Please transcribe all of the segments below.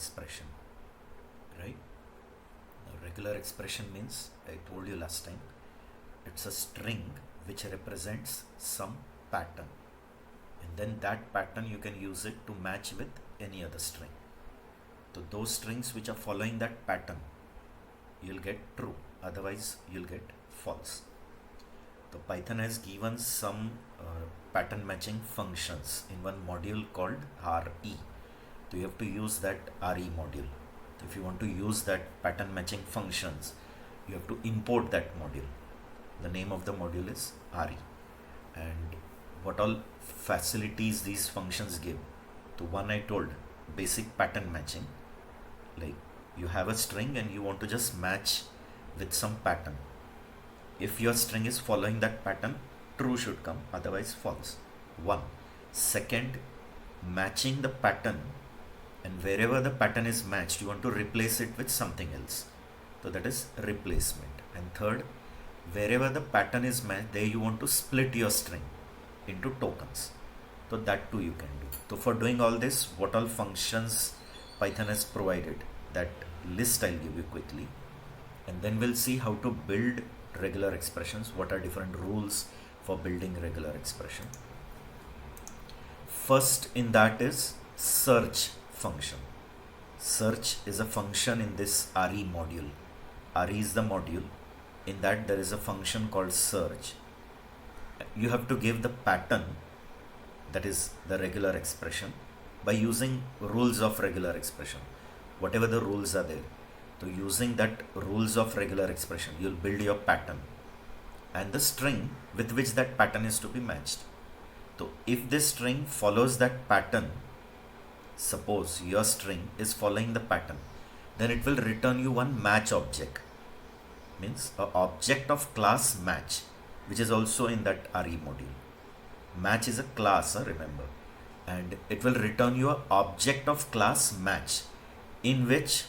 expression, right? Now, regular expression means, I told you last time, it's a string which represents some pattern, and then that pattern you can use it to match with any other string. So those strings which are following that pattern, you'll get true, otherwise you'll get false. So Python has given some pattern matching functions in one module called RE. So you have to use that RE module. If you want to use that pattern matching functions, you have to import that module. The name of the module is RE. And what all facilities these functions give? So one I told, basic pattern matching. Like you have a string and you want to just match with some pattern. If your string is following that pattern, true should come, otherwise false. One. Second, matching the pattern, and wherever the pattern is matched, you want to replace it with something else. So that is replacement. And third, wherever the pattern is matched, there you want to split your string into tokens. So that too you can do. So for doing all this, what all functions Python has provided, that list I'll give you quickly, and then we'll see how to build regular expressions. What are different rules for building regular expression? First in that is search function. Search is a function in this RE module. RE is the module. In that there is a function called search. You have to give the pattern, that is the regular expression, by using rules of regular expression. Whatever the rules are there, so using that rules of regular expression, you'll build your pattern and the string with which that pattern is to be matched. So if this string follows that pattern, suppose your string is following the pattern, then it will return you one match object. Means an object of class match, which is also in that RE module. Match is a class, remember, and it will return you an object of class match, in which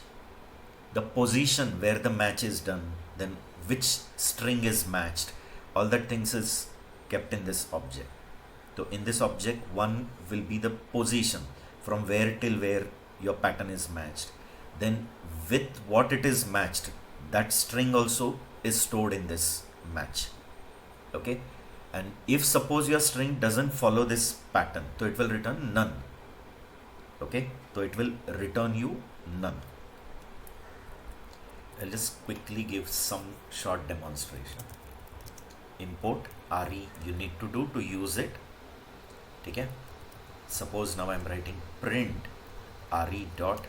the position where the match is done, then which string is matched, all that things is kept in this object. So in this object, one will be the position from where till where your pattern is matched. Then with what it is matched, that string also is stored in this match. Okay. And if suppose your string doesn't follow this pattern, so it will return none. Okay. So it will return you none. I'll just quickly give some short demonstration. Import RE you need to do to use it. Okay. Suppose now I'm writing print RE dot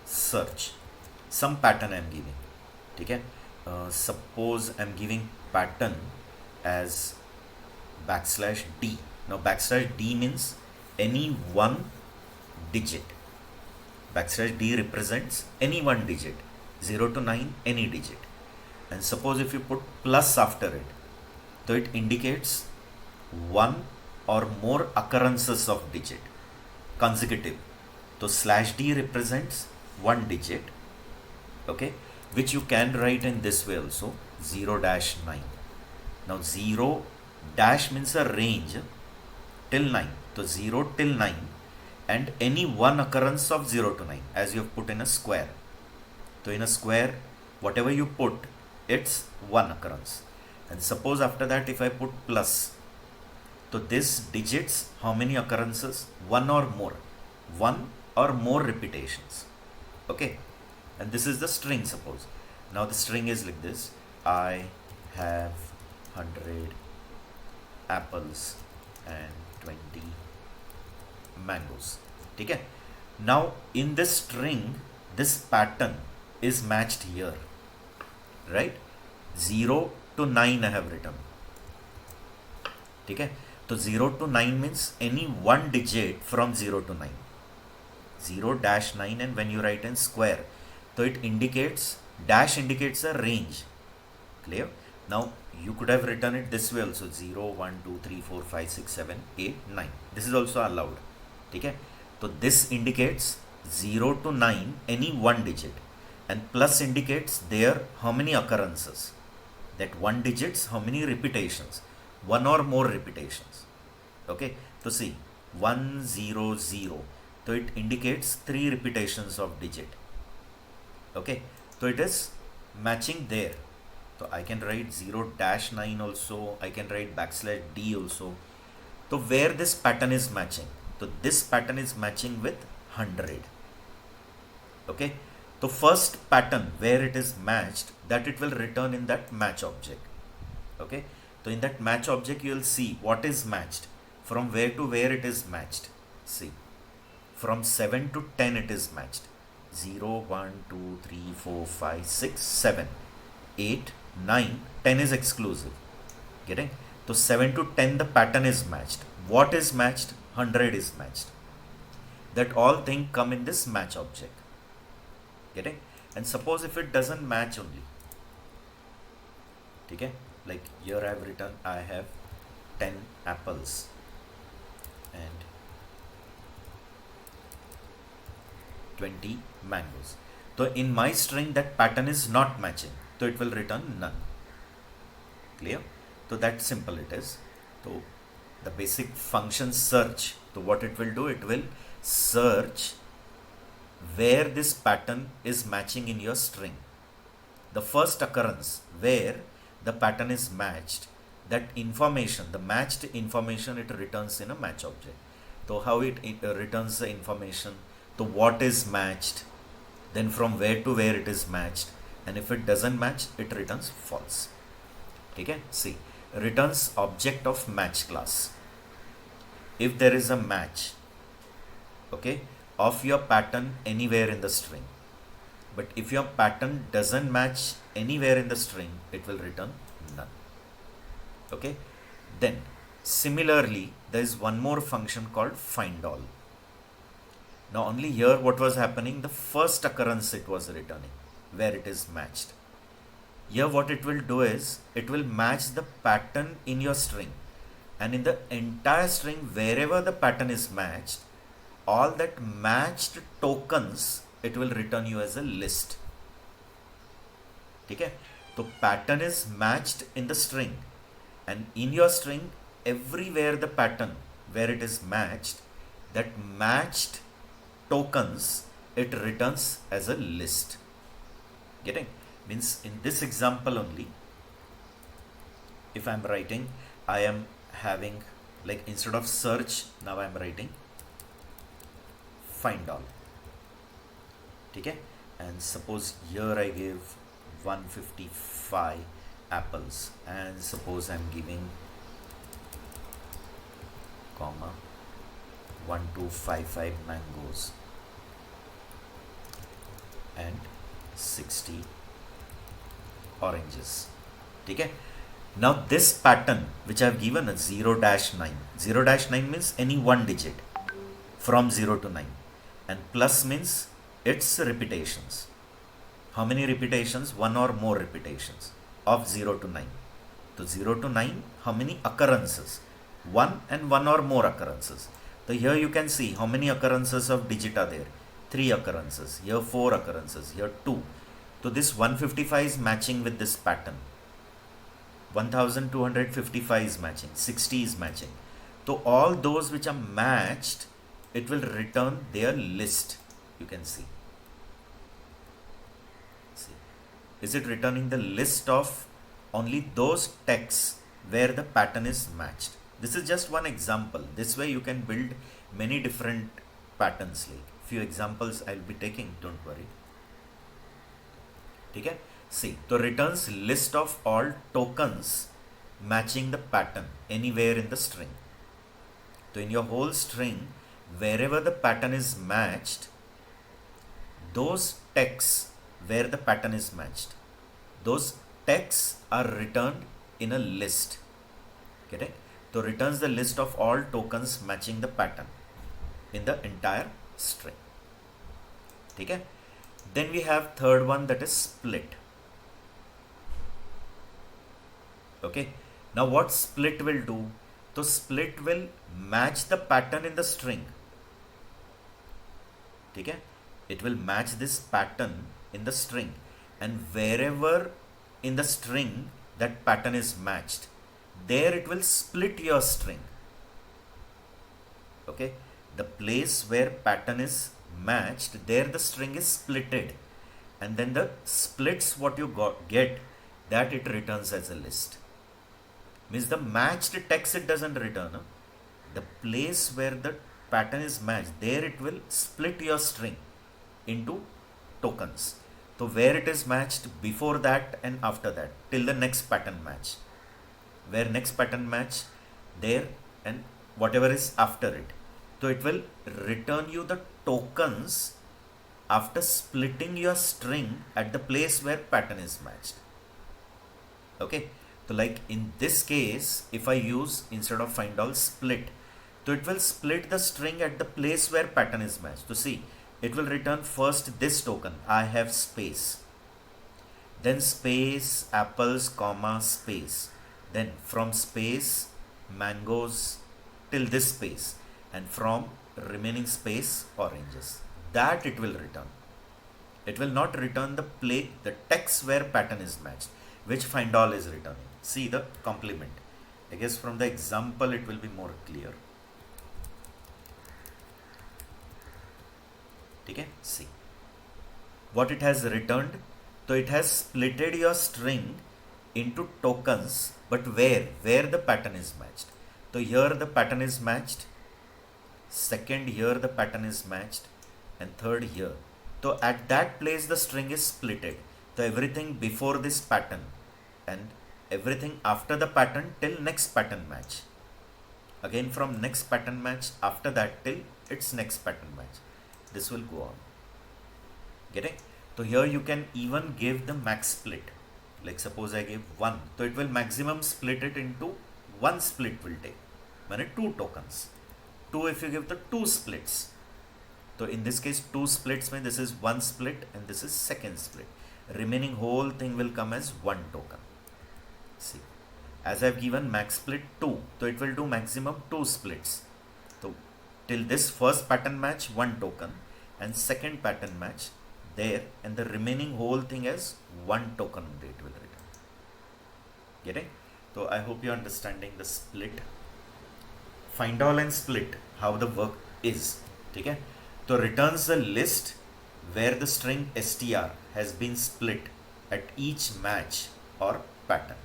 search. Some pattern I'm giving. Okay. Suppose I'm giving pattern as \D. Now \D means any one digit. \D represents any one digit, 0 to 9, any digit. And suppose if you put plus after it, so it indicates one or more occurrences of digit, consecutive. So /D represents one digit, okay, which you can write in this way also, 0-9. Now 0 dash means a range till 9. So 0 till 9 and any one occurrence of 0 to 9, as you have put in a square. So in a square, whatever you put, it's one occurrence. And suppose after that if I put plus, so this digits how many occurrences? One or more. One or more repetitions. Okay. And this is the string, suppose. Now the string is like this. I have 100 apples and 20 mangoes. Okay. Now in this string, this pattern is matched here, right? 0 to 9 I have written. Okay. So 0 to 9 means any one digit from 0 to 9. 0-9, and when you write in square, so it indicates, dash indicates a range. Clear? Now you could have written it this way also, 0, 1, 2, 3, 4, 5, 6, 7, 8, 9. This is also allowed. Okay? So this indicates 0 to 9, any one digit, and plus indicates there how many occurrences. That one digits, how many repetitions, one or more repetitions. Okay, so see 1, 0, 0. So So it indicates 3 repetitions of digit. Okay, so it is matching there. So I can write 0-9 also, I can write \d also. So where this pattern is matching, so this pattern is matching with 100. Okay, so first pattern where it is matched, that it will return in that match object. Okay, so in that match object you will see what is matched, from where to where it is matched. See, from 7 to 10 it is matched. 0, 1, 2, 3, 4, 5, 6, 7, 8, 9, 10 is exclusive. Getting? So 7 to 10 the pattern is matched. What is matched? 100 is matched. That all things come in this match object. Getting? And suppose if it doesn't match only. Okay? Like here I have written I have 10 apples and 20 mangoes. So in my string that pattern is not matching. So it will return none. Clear? So that simple it is. So the basic function search. So what it will do, it will search where this pattern is matching in your string. The first occurrence where the pattern is matched, that information, the matched information, it returns in a match object. So how it returns the information, so what is matched, then from where to where it is matched, and if it doesn't match, it returns false. Okay, see, returns object of match class. If there is a match, okay, of your pattern anywhere in the string, but if your pattern doesn't match anywhere in the string, it will return none. Okay, then similarly there is one more function called find all. Now only here what was happening, the first occurrence it was returning where it is matched. Here what it will do is, it will match the pattern in your string, and in the entire string wherever the pattern is matched, all that matched tokens it will return you as a list. Okay, so pattern is matched in the string, and in your string everywhere the pattern where it is matched, that matched tokens it returns as a list. Getting? Means in this example only, if I am writing, I am having, like, instead of search, now I am writing find all. Okay, and suppose here I give 155 apples, and suppose I am giving comma 1255 mangoes and 60 oranges. Okay, now this pattern which I have given is 0-9. 0-9 means any one digit from 0 to 9, and plus means its repetitions. How many repetitions? One or more repetitions of 0 to 9. So 0 to 9, how many occurrences? One and one or more occurrences. So here you can see how many occurrences of digit are there. 3 occurrences. Here 4 occurrences. Here 2. So this 155 is matching with this pattern. 1255 is matching. 60 is matching. So all those which are matched, it will return their list. You can see. Is it returning the list of only those texts where the pattern is matched? This is just one example. This way you can build many different patterns. Like few examples I'll be taking, don't worry. Okay? See, so returns list of all tokens matching the pattern anywhere in the string. So in your whole string, wherever the pattern is matched, those texts where the pattern is matched, those texts are returned in a list. Correct? So returns the list of all tokens matching the pattern in the entire string. Okay? Then we have third one, that is split. Okay, now what split will do? So split will match the pattern in the string. Okay, it will match this pattern in the string, and wherever in the string that pattern is matched, there it will split your string. Okay, the place where pattern is matched, there the string is splitted, and then the splits what you get, that it returns as a list. Means the matched text it doesn't return. The place where the pattern is matched, there it will split your string into tokens. So where it is matched before that and after that, till the next pattern match, where next pattern match there and whatever is after it, so it will return you the tokens after splitting your string at the place where pattern is matched. Okay, so like in this case, if I use instead of find all split, so it will split the string at the place where pattern is matched. So see, it will return first this token, I have space, then space apples comma space, then from space mangoes till this space, and from remaining space oranges. That it will return. It will not return the text where pattern is matched, which find all is returning. See the complement. I guess from the example it will be more clear. Okay, see what it has returned. So it has splitted your string into tokens, but where the pattern is matched. So here the pattern is matched, second here the pattern is matched, and third here. So at that place the string is splitted. So everything before this pattern and everything after the pattern till next pattern match. Again from next pattern match after that till its next pattern match. This will go on. Getting? So here you can even give the max split. Like suppose I give 1. So it will maximum split it into 1 split will take. Meaning 2 tokens. 2 if you give the 2 splits. So in this case 2 splits means this is 1 split and this is second split. Remaining whole thing will come as 1 token. See. As I have given max split 2. So it will do maximum 2 splits. So till this first pattern match 1 token and second pattern match there, and the remaining whole thing as 1 token only it will return. Getting? So I hope you're understanding the split. Find all and split, how the work is. Okay? So returns the list where the string str has been split at each match or pattern.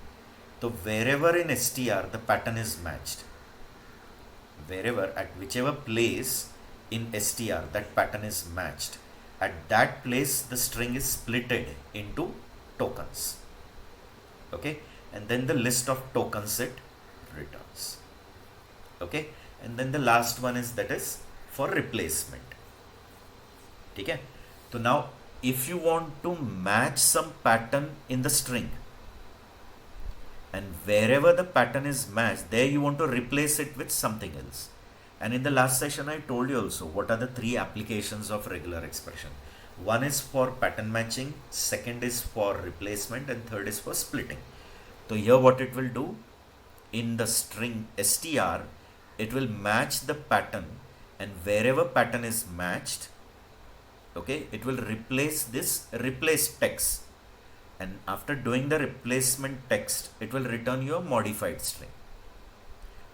So wherever in str the pattern is matched, wherever at whichever place in str that pattern is matched, at that place the string is splitted into tokens. Okay, and then the list of tokens it returns. Okay, and then the last one is that is for replacement. Okay, so now if you want to match some pattern in the string, and wherever the pattern is matched, there you want to replace it with something else. And in the last session I told you also what are the 3 applications of regular expression. One is for pattern matching, second is for replacement, and third is for splitting. So here what it will do, in the string str it will match the pattern, and wherever pattern is matched, okay, it will replace this replace text, and after doing the replacement text it will return your modified string.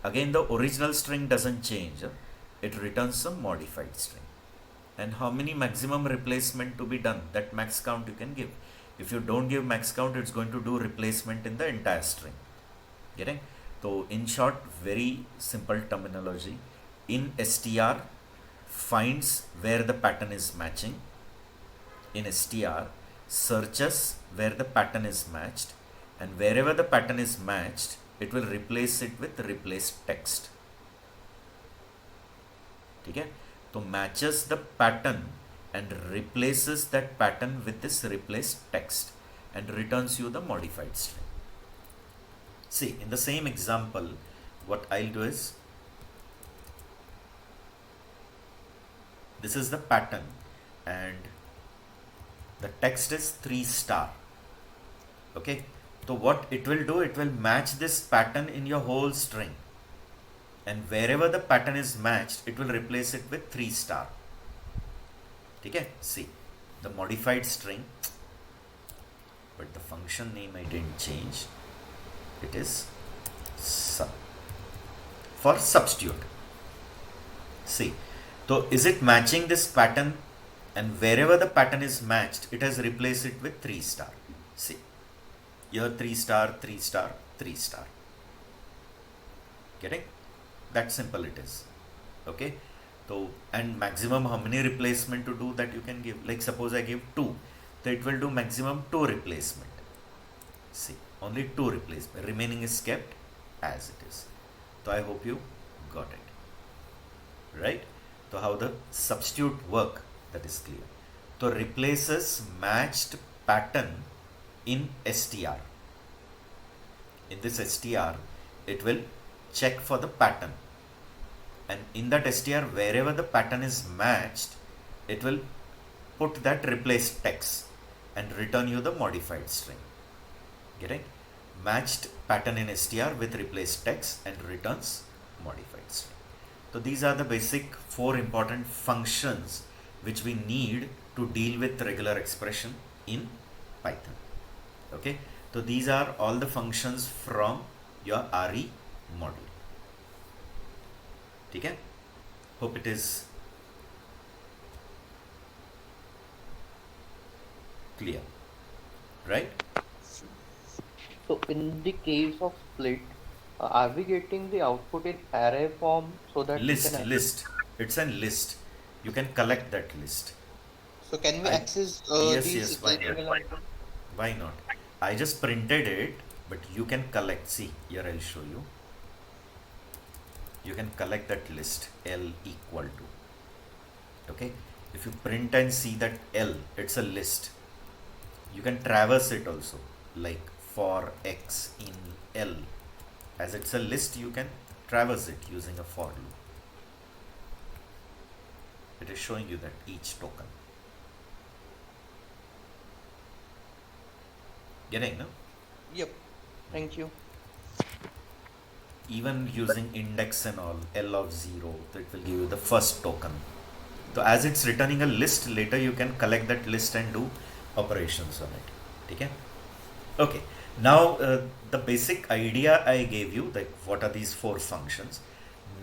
Again the original string doesn't change, it returns some modified string. And how many maximum replacement to be done, that max count you can give. If you don't give max count, it's going to do replacement in the entire string. Getting? So in short, very simple terminology. In str finds where the pattern is matching. In str searches where the pattern is matched, and wherever the pattern is matched it will replace it with replace text. Okay? So matches the pattern and replaces that pattern with this replace text and returns you the modified string. See, in the same example, what I'll do is, this is the pattern and the text is 3 star. Okay, so what it will do, it will match this pattern in your whole string, and wherever the pattern is matched it will replace it with 3 star. Okay, see the modified string, but the function name I didn't change, it is sub for substitute. See, So is it matching this pattern? And wherever the pattern is matched, it has replaced it with 3 star. See, here 3 star, 3 star, 3 star. Getting? That simple it is. Okay. So, and maximum how many replacement to do that you can give? Like suppose I give 2, so it will do maximum 2 replacement. See, only 2 replacement. Remaining is kept as it is. So I hope you got it. Right? So how the substitute work, that is clear. So replaces matched pattern in str. In this str, it will check for the pattern. And in that str, wherever the pattern is matched, it will put that replaced text and return you the modified string. Getting? Matched pattern in str with replaced text and returns modified string. So these are the basic 4 important functions which we need to deal with regular expression in Python. Okay, so these are all the functions from your RE module. Okay, hope it is clear, right? So in the case of split, are we getting the output in array form so that we can List. It's a list. You can collect that list. So can we I access yes, these why not? single items? Why not? I just printed it, but you can collect. See, here I'll show you. You can collect that list L equal to. Okay, if you print and see that L, it's a list. You can traverse it also, like for X in L. As it's a list, you can traverse it using a for loop. It is showing you that each token. Getting, no? Yep. Thank you. Even using index and all, L of 0, so it will give you the first token. So as it's returning a list, later you can collect that list and do operations on it. Okay? Okay. Now the basic idea I gave you, like what are these 4 functions.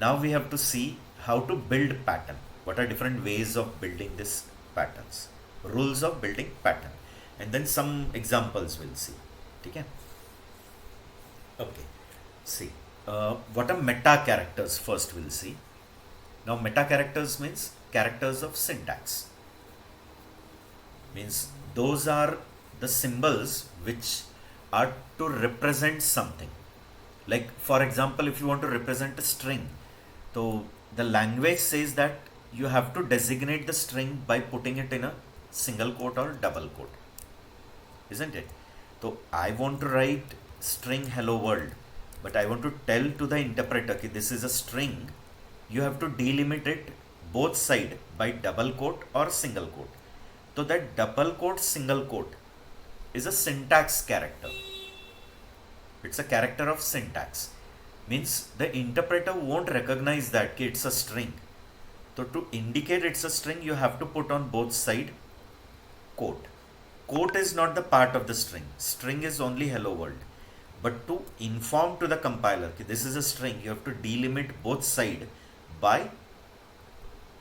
Now we have to see how to build pattern. What are different ways of building these patterns? Rules of building pattern. And then some examples we'll see. Okay? Okay. See. What are meta characters? First we'll see. Now meta characters means characters of syntax. Means those are the symbols which are to represent something. Like for example, if you want to represent a string, so the language says that you have to designate the string by putting it in a single quote or double quote, isn't it? So I want to write string hello world, but I want to tell to the interpreter that this is a string. You have to delimit it both side by double quote or single quote. So that double quote single quote is a syntax character. It's a character of syntax. Means the interpreter won't recognize that it's a string. So to indicate it's a string, you have to put on both side quote. Quote is not the part of the string. String is only hello world. But to inform to the compiler that this is a string, you have to delimit both side by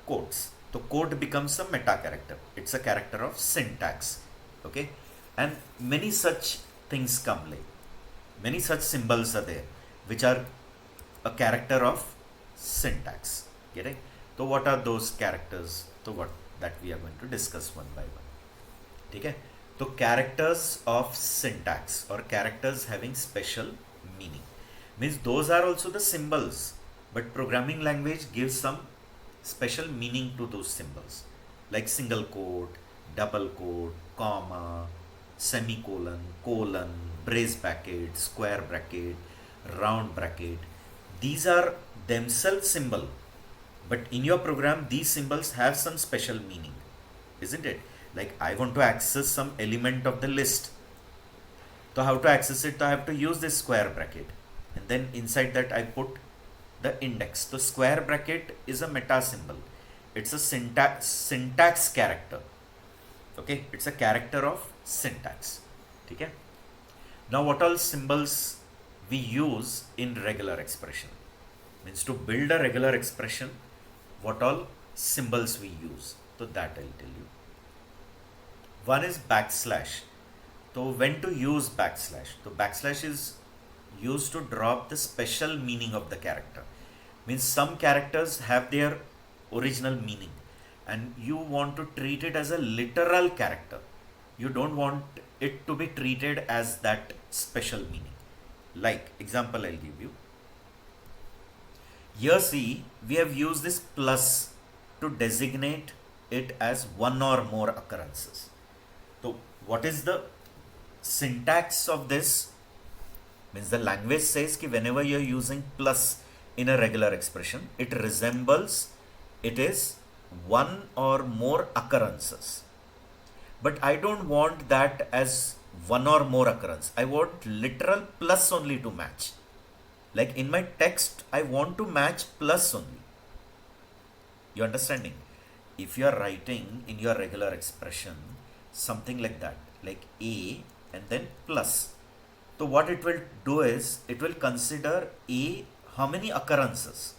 quotes. So quote becomes a meta character. It's a character of syntax. Okay, and many such things come, like many such symbols are there which are a character of syntax. Getting? So what are those characters? So what that we are going to discuss one by one. Okay. So characters of syntax or characters having special meaning means those are also the symbols, but programming language gives some special meaning to those symbols, like single quote, double quote, comma, semicolon, colon, brace bracket, square bracket, round bracket. These are themselves symbol, but in your program these symbols have some special meaning, isn't it? Like I want to access some element of the list. So how to access it? I have to use this square bracket, and then inside that I put the index. So square bracket is a meta symbol. It's a syntax character. Okay, it's a character of syntax. Okay. Now what all symbols we use in regular expression? Means to build a regular expression, what all symbols we use. So that I'll tell you. One is backslash. So when to use backslash? So backslash is used to drop the special meaning of the character. Means some characters have their original meaning and you want to treat it as a literal character. You don't want it to be treated as that special meaning. Like example I'll give you. Here see, we have used this plus to designate it as one or more occurrences. So what is the syntax of this? Means the language says that whenever you're using plus in a regular expression, it resembles, it is one or more occurrences. But I don't want that as one or more occurrence. I want literal plus only to match. Like in my text, I want to match plus only. You understanding? If you are writing in your regular expression something like that, like a and then plus. So what it will do is, it will consider a how many occurrences.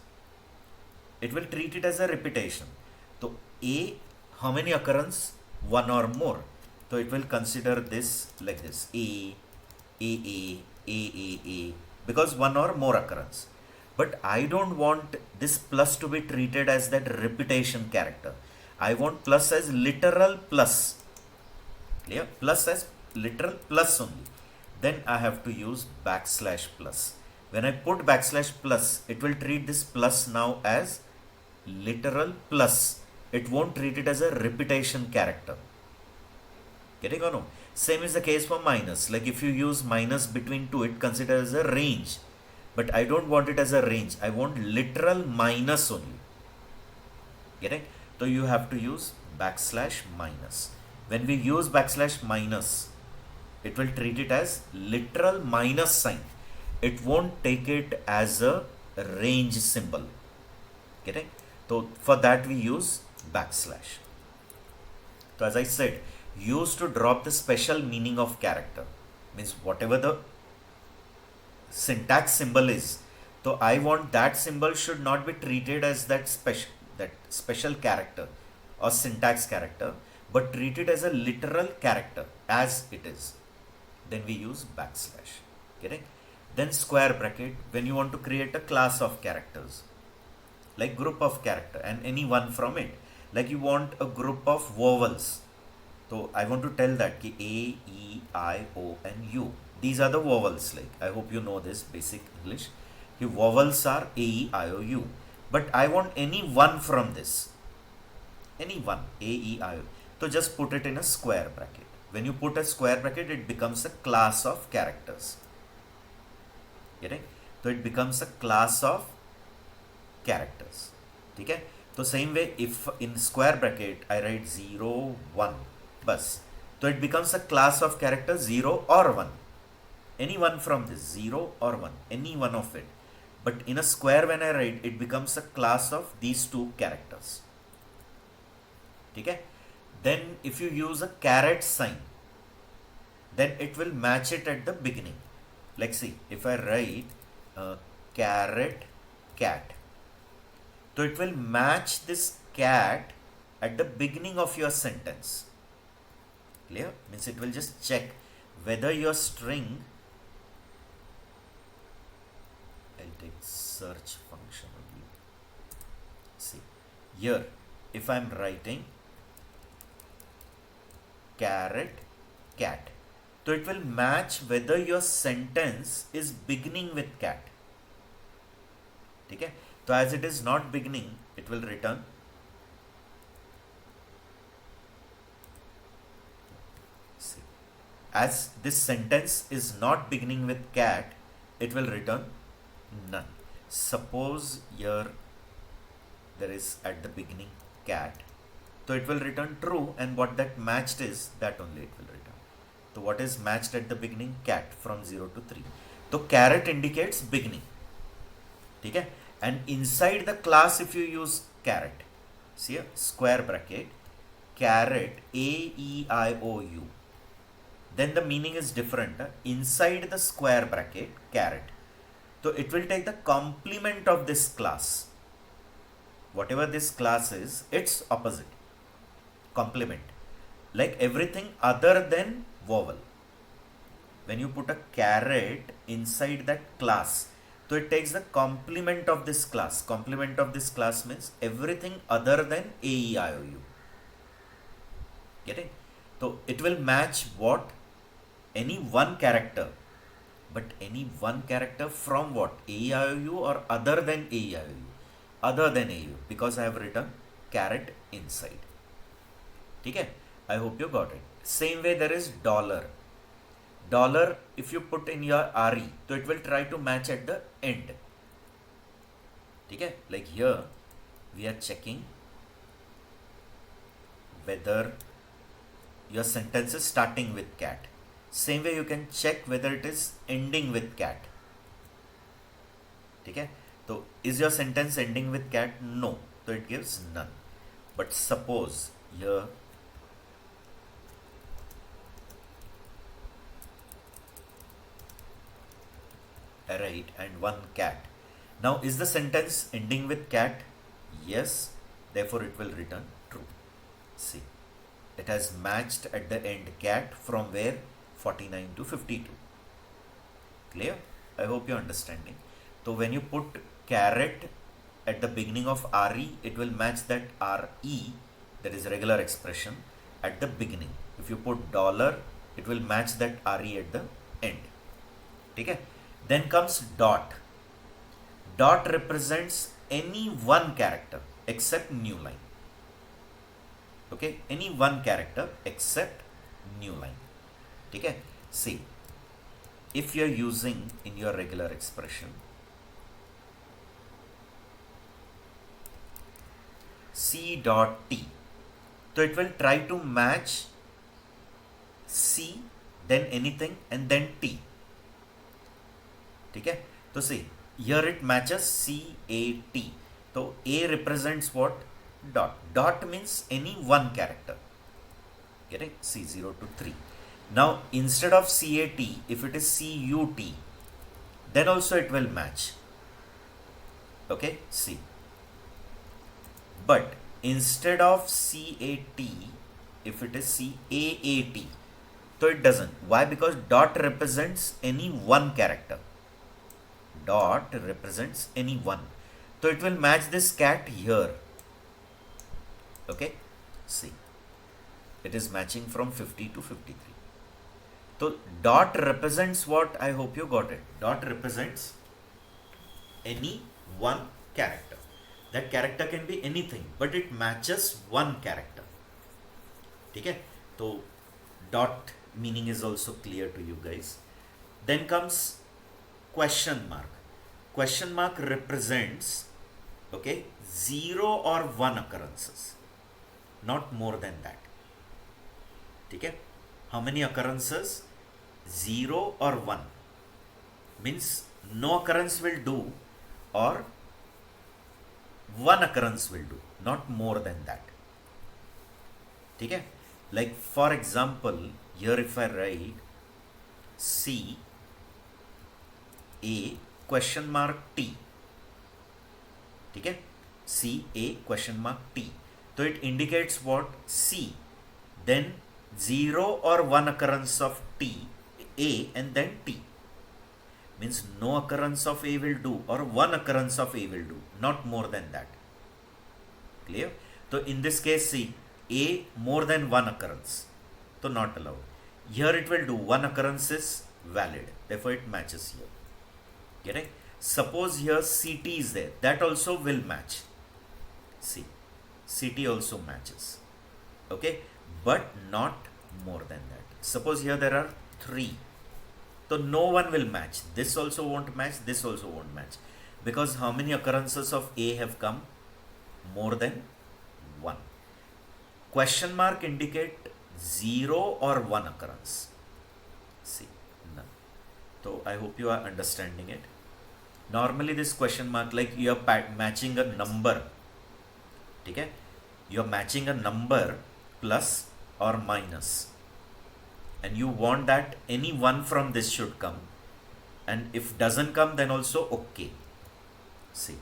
It will treat it as a repetition. So a how many occurrence? One or more. So it will consider this like this, a, because one or more occurrence. But I don't want this plus to be treated as that repetition character. I want plus as literal plus. Clear? Plus as literal plus only. Then I have to use backslash plus. When I put backslash plus, it will treat this plus now as literal plus. It won't treat it as a repetition character. Getting or no? Same is the case for minus. Like if you use minus between two, it considers a range. But I don't want it as a range. I want literal minus only. Getting? So you have to use backslash minus. When we use backslash minus, it will treat it as literal minus sign. It won't take it as a range symbol. Getting? So for that we use backslash. So as I said, used to drop the special meaning of character. Means whatever the syntax symbol is, so I want that symbol should not be treated as that special character or syntax character, but treated as a literal character as it is. Then we use backslash. Getting? Then square bracket when you want to create a class of characters, like group of character and any one from it. Like you want a group of vowels. So I want to tell that ki A, E, I, O and U. These are the vowels. Like I hope you know this basic English. The vowels are A, E, I, O, U. But I want any one from this. Any one. A, E, I, O. So just put it in a square bracket. When you put a square bracket, it becomes a class of characters. Getting? So it becomes a class of characters. Okay? So same way, if in square bracket I write 0, 1, bus. So it becomes a class of characters 0 or 1. Any one from this, 0 or 1, any one of it. But in a square when I write, it becomes a class of these two characters. Okay? Then if you use a caret sign, then it will match it at the beginning. Like see, if I write caret cat, so it will match this cat at the beginning of your sentence. Clear? Means it will just check whether your string, I'll take search function only. See, here if I'm writing caret cat, so it will match whether your sentence is beginning with cat. Okay? So as it is not beginning, it will return see. As this sentence is not beginning with cat, it will return none. Suppose here there is at the beginning cat, so it will return true, and what that matched is that only it will return. So what is matched at the beginning? Cat from 0 to 3. So caret indicates beginning. Okay? And inside the class, if you use caret, see a square bracket, caret A, E, I, O, U, then the meaning is different. Inside the square bracket, caret. So it will take the complement of this class. whatever this class is, its opposite, complement, like everything other than vowel. When you put a caret inside that class, so it takes the complement of this class. Complement of this class means everything other than A, E, I, O, U. Getting? So it will match what? Any one character. But any one character from what? A, E, I, O, U or other than A, E, I, O, U? Other than A, U, because I have written caret inside. Okay? I hope you got it. Same way there is dollar. Dollar, if you put in your RE, so it will try to match at the end. Okay? Like here, we are checking whether your sentence is starting with cat. Same way you can check whether it is ending with cat. Okay? So is your sentence ending with cat? No. So it gives none. But suppose here right and one cat. Now is the sentence ending with cat? Yes. Therefore it will return true. See. It has matched at the end cat from where? 49 to 52. Clear? I hope you're understanding. So when you put caret at the beginning of RE, it will match that RE, that is regular expression, at the beginning. If you put dollar, it will match that RE at the end. Okay? Then comes dot. Dot represents any one character except new line. Okay? Any one character except new line. Okay? See, if you're using in your regular expression C dot T, so it will try to match C, then anything, and then T. Okay? So see, here it matches C, A, T. So A represents what? Dot. Dot means any one character. Get it? C0 to 3. Now instead of CAT, if it is CUT, then also it will match. Okay? See. But instead of CAT, if it is CAAT, so it doesn't. Why? Because dot represents any one character. Dot represents any one. So it will match this cat here. Okay? See. It is matching from 50 to 53. So dot represents what? I hope you got it. Dot represents any one character. That character can be anything, but it matches one character. Okay? So dot meaning is also clear to you guys. Then comes question mark. Question mark represents, okay, 0 or 1 occurrences, not more than that. Okay? How many occurrences? 0 or 1. Means no occurrence will do or one occurrence will do, not more than that. Okay? Like for example, here if I write C A question mark T. Okay? C A question mark T. So it indicates what? C. Then 0 or 1 occurrence of T, A, and then T. Means no occurrence of A will do or 1 occurrence of A will do, not more than that. Clear? So in this case, see, A more than 1 occurrence, so not allowed. Here it will do 1 occurrence is valid, therefore it matches here. Get it? Suppose here CT is there, that also will match. See, CT also matches. Okay? But not more than that. Suppose here there are 3. So no one will match. This also won't match, this also won't match. Because how many occurrences of A have come? More than 1. Question mark indicate 0 or 1 occurrence. See, none. So I hope you are understanding it. Normally this question mark, like you are matching a number. Okay? You are matching a number plus or minus. And you want that any one from this should come. And if doesn't come, then also okay. See.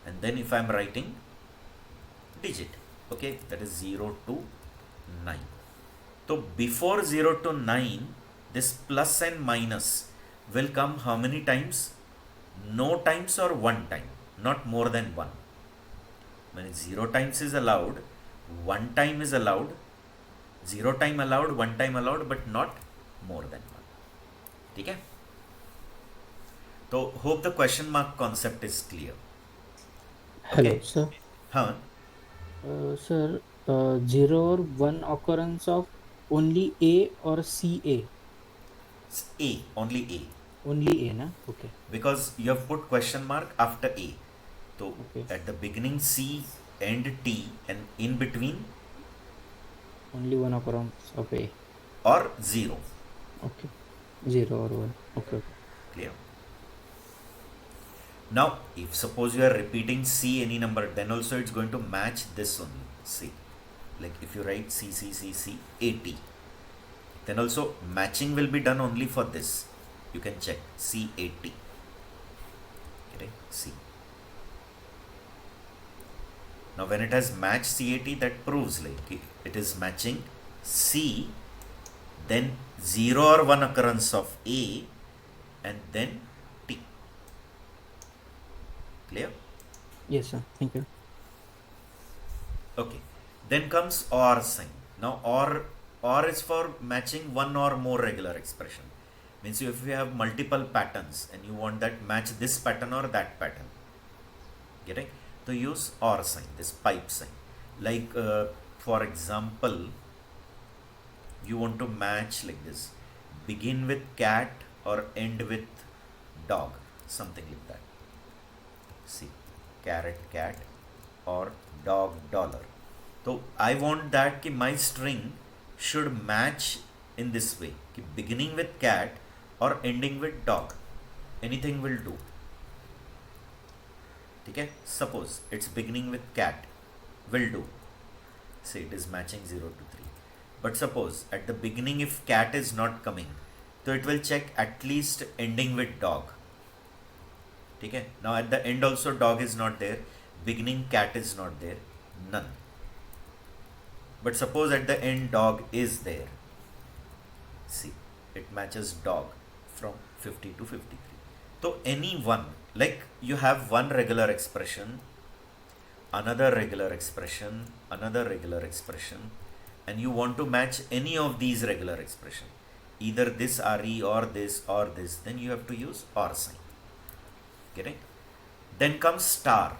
And then if I am writing digit. Okay, that is 0 to 9. So before 0 to 9, this plus and minus will come how many times? No times or one time, not more than one. When 0 times is allowed, one time is allowed, 0 time allowed, one time allowed, but not more than one. ठीक है? तो hope the question mark concept is clear. Hello, Okay. sir. हाँ. Sir, 0 or 1 occurrence of only A or CA? A, only A. Only A, na? Okay. Because you have put question mark after A. So Okay. at the beginning C, end T, and in between Only 1 occurrence of A. or 0. Okay. 0 or 1. Okay. Clear? Now, if suppose you are repeating C any number, then also it's going to match this only. C. Like if you write C, C, C, C, 80, then also matching will be done only for this. You can check C80. Okay, C. Now, when it has matched C80, that proves like it is matching C, then 0 or 1 occurrence of A, and then T. Clear? Yes, sir. Thank you. Okay. Then comes OR sign. Now, OR is for matching one or more regular expression. Means if you have multiple patterns and you want that match this pattern or that pattern. Getting? To use OR sign, this pipe sign. Like, for example, you want to match like this. Begin with cat or end with dog. Something like that. See, carrot, cat, or dog, dollar. So I want that कि my string should match in this way. कि beginning with cat or ending with dog. Anything will do. ठीक है? Suppose it's beginning with cat. Will do. Say it is matching 0 to 3. But suppose at the beginning if cat is not coming, so it will check at least ending with dog. ठीक है? Now at the end also dog is not there. Beginning cat is not there. None. But suppose at the end dog is there. See, it matches dog from 50 to 53. So any one, like you have one regular expression, another regular expression, another regular expression, and you want to match any of these regular expression, either this RE or this, then you have to use OR sign. Getting? Then comes star.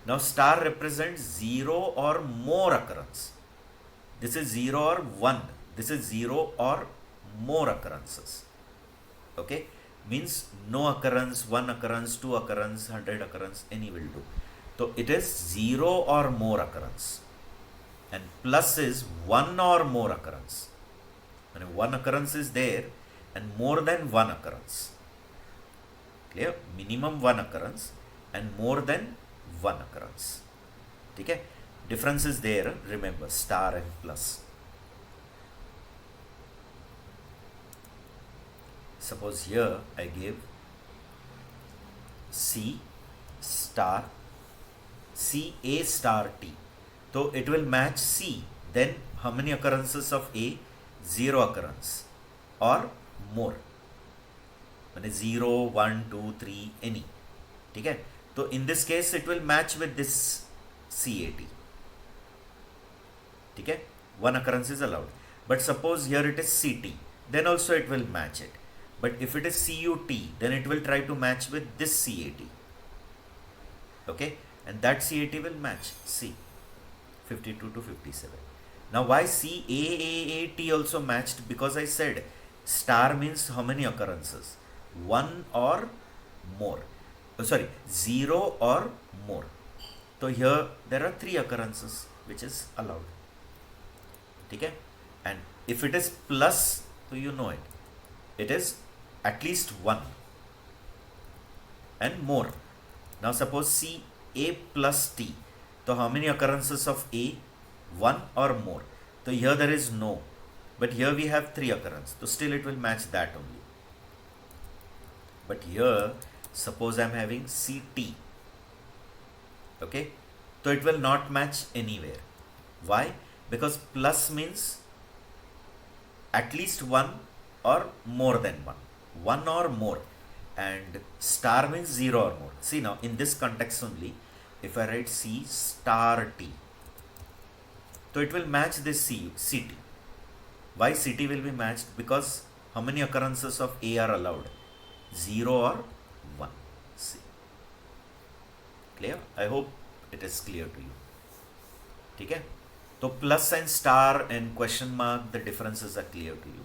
Now star represents 0 or more occurrence. This is 0 or 1. This is 0 or more occurrences. Okay? Means no occurrence, 1 occurrence, 2 occurrence, 100 occurrence, any will do. So it is 0 or more occurrence. And plus is 1 or more occurrence. When one occurrence is there and more than one occurrence. Clear? Minimum one occurrence and more than one occurrence. Okay? Difference is there, remember, star and plus. Suppose here I give C star C A star T. So it will match C. Then how many occurrences of A? 0 occurrence or more. When 0, 1, 2, 3, any. Okay? So in this case it will match with this CAT. Okay? One occurrence is allowed. But suppose here it is CT. Then also it will match it. But if it is CUT, then it will try to match with this CAT. Okay? And that CAT will match C. 52 to 57. Now why CAAAT also matched? Because I said star means how many occurrences? 1 or more. Oh, sorry, 0 or more. So here there are 3 occurrences which is allowed. Okay? And if it is plus, so you know it. It is at least 1 and more. Now suppose C A plus T. So how many occurrences of A? 1 or more. So here there is no. But here we have 3 occurrences. So still it will match that only. But here suppose I am having CT. Okay. So it will not match anywhere. Why? Because plus means at least one or more than one or more, and star means zero or more. See, now in this context only, if I write C star T, so it will match this CT. Why CT will be matched? Because how many occurrences of A are allowed? 0 or 1. See, clear? I hope it is clear to you. Okay? So plus and star and question mark, the differences are clear to you.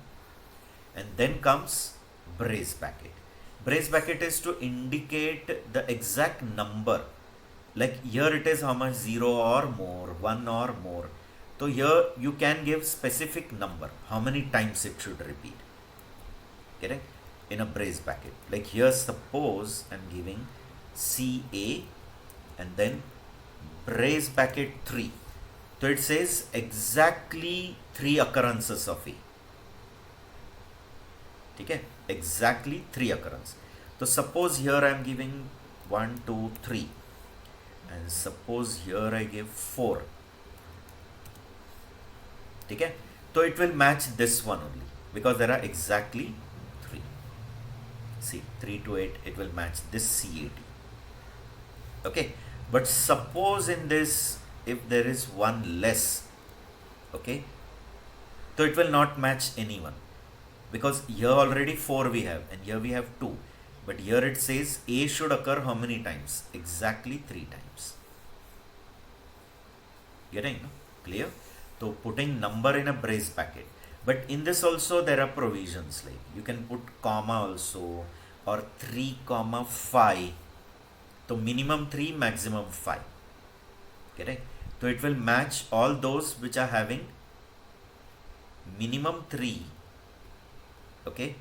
And then comes brace bracket. Brace bracket is to indicate the exact number. Like here it is how much, 0 or more, 1 or more. So here you can give specific number, how many times it should repeat. Correct? In a brace bracket. Like here, suppose I'm giving CA and then brace bracket 3. So it says exactly 3 occurrences of A. Okay? Exactly 3 occurrences. So suppose here I am giving 1, 2, 3. And suppose here I give 4. Okay? So it will match this one only, because there are exactly 3. See, 3 to 8, it will match this CAT. Okay? But suppose in this, if there is one less, okay, so it will not match anyone, because here already 4 we have and here we have 2, but here it says A should occur how many times? Exactly 3 times. Getting, no? Clear? So putting number in a brace bracket, but in this also there are provisions, like you can put comma also, or 3 comma 5. So minimum 3, maximum 5. Correct? So it will match all those which are having minimum 3, okay,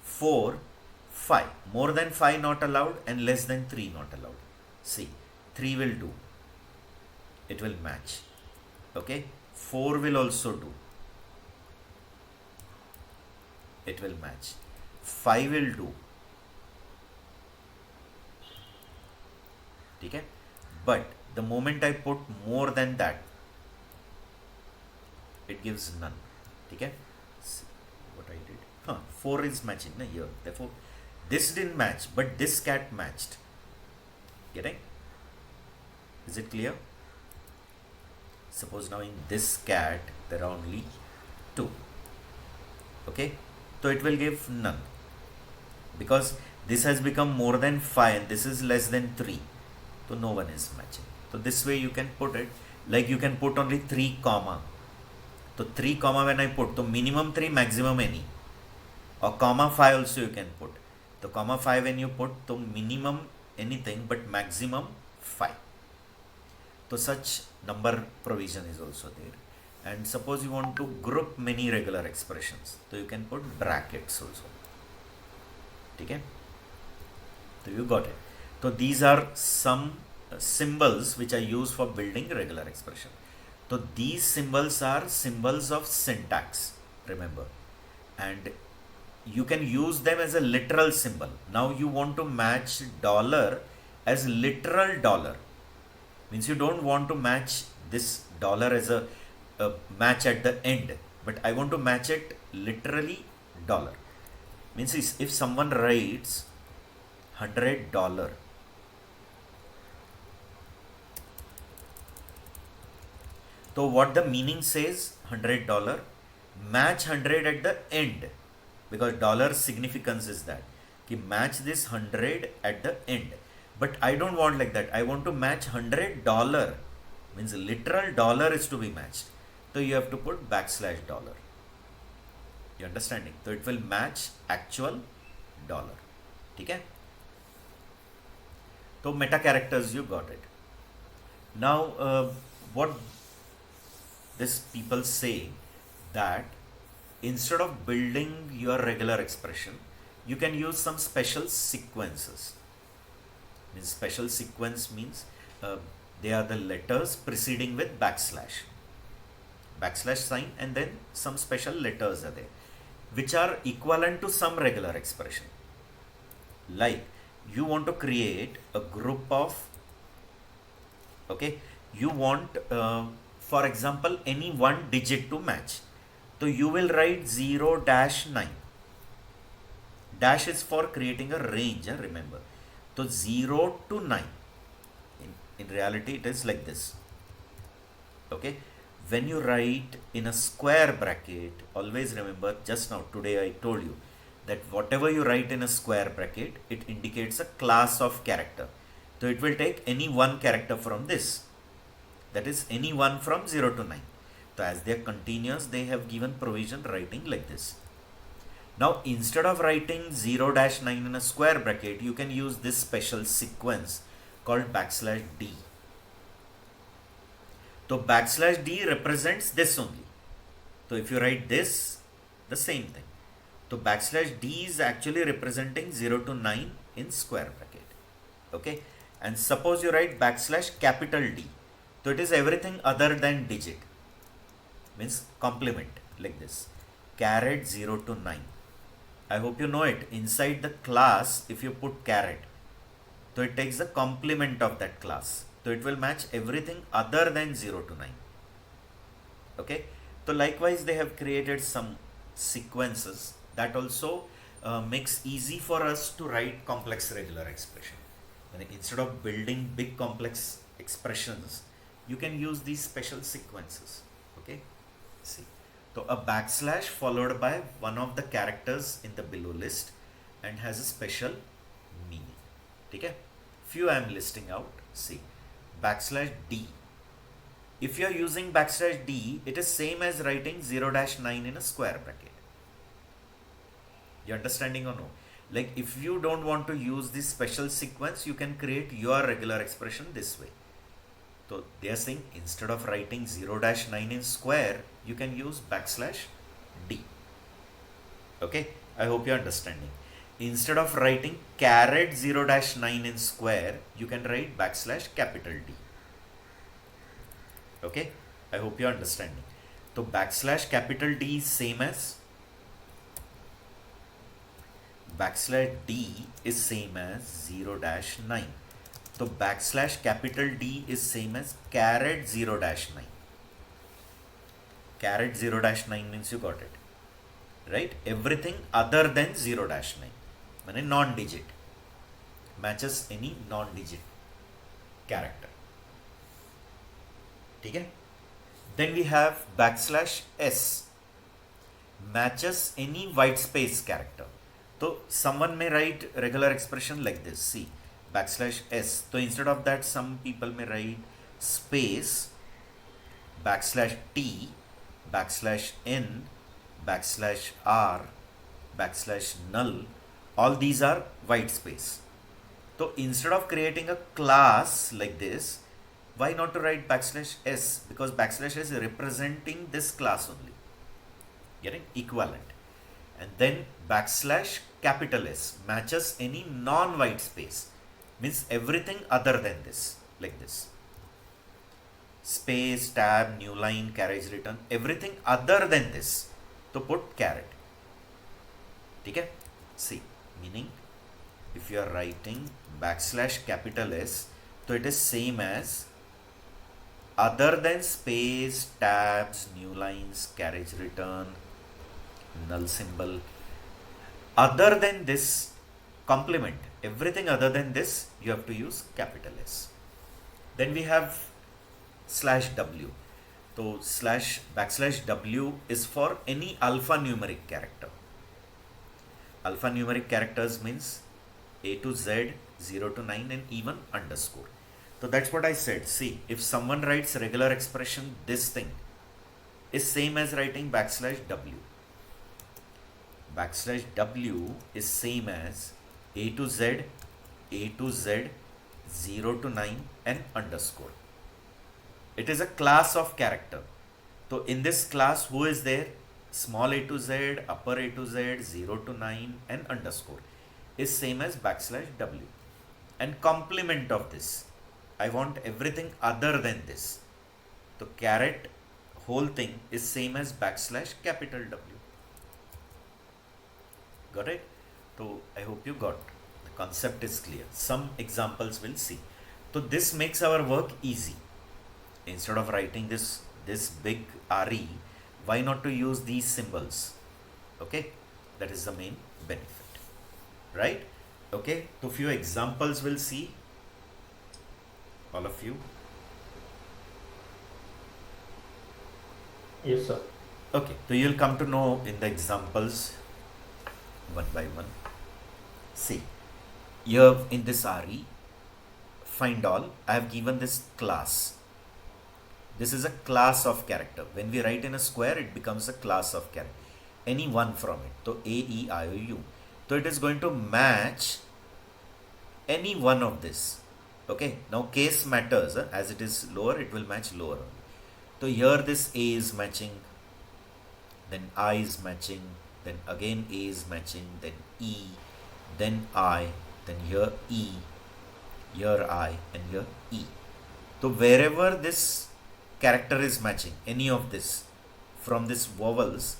4, 5. More than 5 not allowed, and less than 3 not allowed. See, 3 will do. It will match. Okay, 4 will also do. It will match. 5 will do. Okay? But the moment I put more than that, it gives none. Okay? See what I did. 4 is matching na, here. Therefore, this didn't match, but this cat matched. Getting? Is it clear? Suppose now in this cat there are only 2. Okay? So it will give none, because this has become more than 5 and this is less than 3. So no one is matching. So this way you can put it, like you can put only 3 comma. So 3 comma when I put, so minimum 3, maximum any. Or comma 5 also you can put. So comma 5 when you put, so minimum anything but maximum 5. So such number provision is also there. And suppose you want to group many regular expressions, so you can put brackets also. Okay? So you got it. So these are some symbols which are used for building regular expression. So these symbols are symbols of syntax, remember, and you can use them as a literal symbol. Now you want to match dollar as literal dollar, means you don't want to match this dollar as a match at the end, but I want to match it literally dollar. Means if someone writes $100, so what the meaning says, $100, match 100 at the end, because dollar significance is that ki match this 100 at the end. But I don't want like that. I want to match $100, means literal dollar is to be matched. So you have to put $. You understanding? So it will match actual dollar. Okay? So meta characters, you got it. Now what this people say, that instead of building your regular expression, you can use some special sequences. Means special sequence means they are the letters preceding with backslash sign, and then some special letters are there which are equivalent to some regular expression. Like you want to create a group of Okay, you want for example any one digit to match, so you will write 0 dash 9. Dash is for creating a range, remember. So 0 to 9. In reality, it is like this. Okay. When you write in a square bracket, always remember, just now, today I told you that whatever you write in a square bracket, it indicates a class of character. So it will take any one character from this. That is any one from 0 to 9. So as they are continuous, they have given provision writing like this. Now instead of writing 0 dash 9 in a square bracket, you can use this special sequence called backslash d. So backslash d represents this only. So if you write this, the same thing. So backslash d is actually representing 0 to 9 in square bracket. Okay. And suppose you write backslash capital D. So it is everything other than digit. Means complement like this. Caret 0 to 9. I hope you know it. Inside the class, if you put caret, so it takes the complement of that class. So it will match everything other than 0 to 9. Okay. So likewise, they have created some sequences that also makes easy for us to write complex regular expression. And instead of building big complex expressions, you can use these special sequences. Okay. See. So a backslash followed by one of the characters in the below list and has a special meaning. Okay. Few I am listing out. See. Backslash D. If you are using backslash D, it is same as writing 0 dash 9 in a square bracket. You understanding or no? Like if you don't want to use this special sequence, you can create your regular expression this way. So they are saying instead of writing 0 dash 9 in square, you can use backslash D. Okay, I hope you are understanding. Instead of writing caret 0 dash 9 in square, you can write backslash capital D. Okay, I hope you are understanding. So backslash capital D is same as backslash D is same as 0 dash 9. So backslash capital D is same as caret 0 dash 9. Caret 0 dash 9 means you got it. Right? Everything other than 0 dash 9. Meaning non-digit. Matches any non-digit character. Okay? Then we have backslash S. Matches any white space character. So someone may write regular expression like this. See. Backslash S. So instead of that, some people may write space, backslash T, backslash N, backslash R, backslash null. All these are white space. So instead of creating a class like this, why not to write backslash S? Because backslash S is representing this class only. Getting equivalent. And then backslash capital S matches any non-white space. Means everything other than this, like this. Space, tab, new line, carriage return, everything other than this. To put caret. Okay? See, meaning if you are writing backslash capital S, so it is same as other than space, tabs, new lines, carriage return, null symbol. Other than this, complement. Everything other than this, you have to use capital S. Then we have slash W. So backslash W is for any alphanumeric character. Alphanumeric characters means A to Z, 0 to 9 and even underscore. So that's what I said. See, if someone writes regular expression, this thing is same as writing backslash W. Backslash W is same as A to Z, 0 to 9 and underscore. It is a class of character. So in this class, who is there? Small a to z, upper a to z, 0 to 9 and underscore is same as backslash W. And complement of this, I want everything other than this. So caret whole thing is same as backslash capital W. Got it? So I hope you got. The concept is clear. Some examples we'll see. So this makes our work easy. Instead of writing this big RE, why not to use these symbols? Okay, that is the main benefit, right? Okay, so few examples we'll see, all of you. Yes, sir. Okay, so you'll come to know in the examples one by one. See, here in this RE, find all, I have given this class. This is a class of character. When we write in a square, it becomes a class of character. Any one from it. So A, E, I, O, U. So it is going to match any one of this. Okay, now case matters. As it is lower, it will match lower. So here this A is matching, then I is matching, then again A is matching, then E, then I, then here E, here I, and here E. So wherever this character is matching, any of this from this vowels,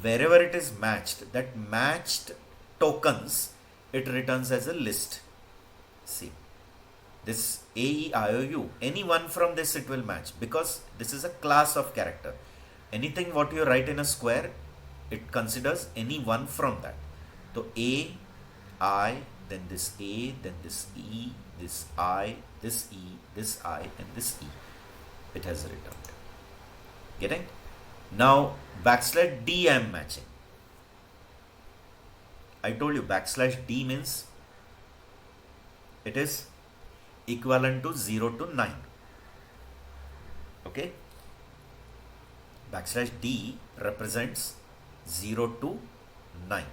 wherever it is matched, that matched tokens, it returns as a list. See, this A, E, I, O, U, any one from this it will match, because this is a class of character. Anything what you write in a square, it considers any one from that. So A, I, then this A, then this E, this I, this E, this I, and this E. It has returned. Getting? Now backslash D I am matching. I told you backslash D means it is equivalent to 0 to 9. Okay? Backslash D represents 0 to 9.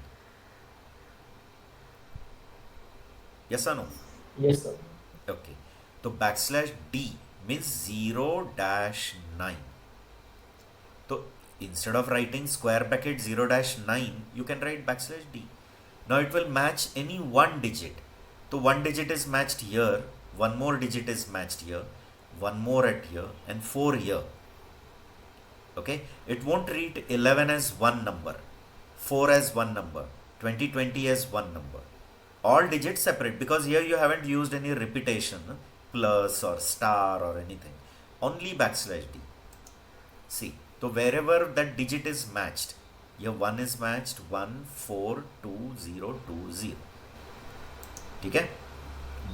Yes or no? Yes, sir. Okay. So backslash D means 0 dash 9. So instead of writing square bracket 0 dash 9, you can write backslash D. Now it will match any one digit. So one digit is matched here, one more digit is matched here, one more at here, and 4 here. Okay, it won't read 11 as one number, 4 as one number, 20 as one number. All digits separate, because here you haven't used any repetition, plus or star or anything. Only backslash D. See, so wherever that digit is matched, here 1 is matched, 1, 4, 2, 0, 2, 0. Okay?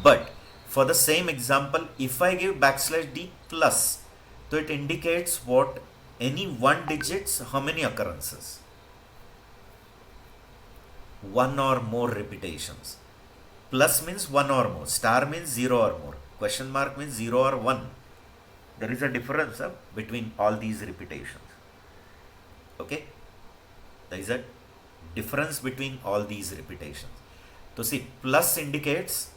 But for the same example, if I give backslash D plus, so it indicates what? Any one digits, how many occurrences? One or more repetitions. Plus means one or more. Star means 0 or more. Question mark means 0 or 1. There is a difference between all these repetitions. Okay? There is a difference between all these repetitions. So see, plus indicates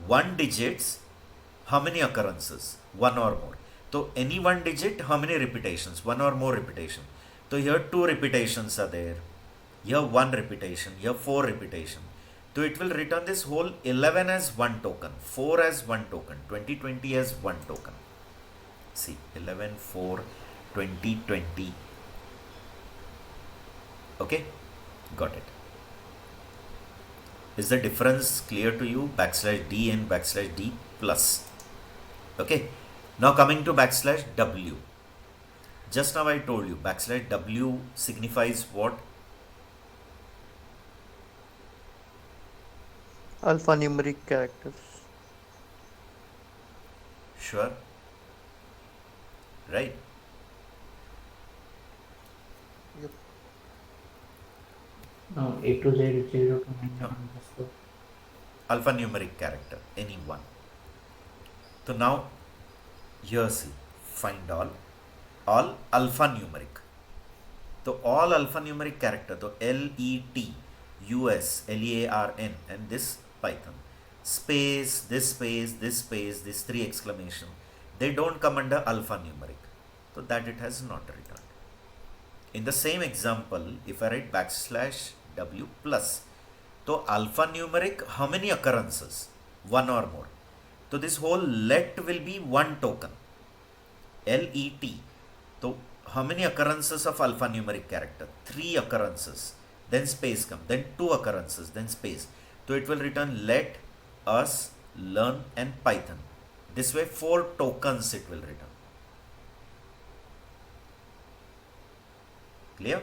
one digits, how many occurrences? One or more. So any one digit, how many repetitions? One or more repetition. So here 2 repetitions are there. Here 1 repetition. Here 4 repetition. So it will return this whole 11 as one token, 4 as one token, 20 as one token. See, 11, 4, 20. Okay, got it. Is the difference clear to you? Backslash D and backslash D plus. Okay, now coming to backslash W. Just now I told you backslash W signifies what? Alphanumeric characters. Sure. Right. Yep. No, A to Z, 0 to 9. No. So, Alphanumeric character, any one. So now here see, find all alphanumeric. So all alphanumeric character, so LET, US, LEARN, and this Python, space, this 3 exclamation, they don't come under alphanumeric. So that it has not returned. In the same example, if I write backslash W plus, so alphanumeric, how many occurrences? One or more. So this whole let will be one token. LET. So how many occurrences of alphanumeric character? 3 occurrences. Then space come. Then 2 occurrences. Then space. So it will return let, us, learn and Python. This way 4 tokens it will return. Clear?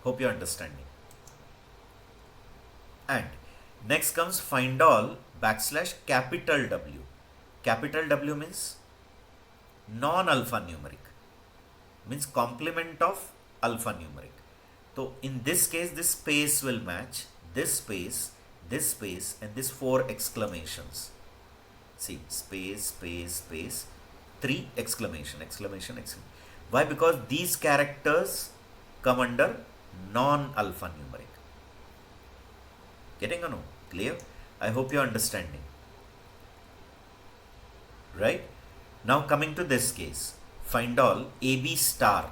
Hope you are understanding. And next comes find all backslash capital W. Capital W means non-alphanumeric, means complement of alphanumeric. So in this case, this space will match this space, and this 4 exclamations. See, space, space, space, 3 exclamation, exclamation, exclamation. Why? Because these characters come under non-alphanumeric. Getting or no? Clear? I hope you are understanding. Right? Now coming to this case, find all AB star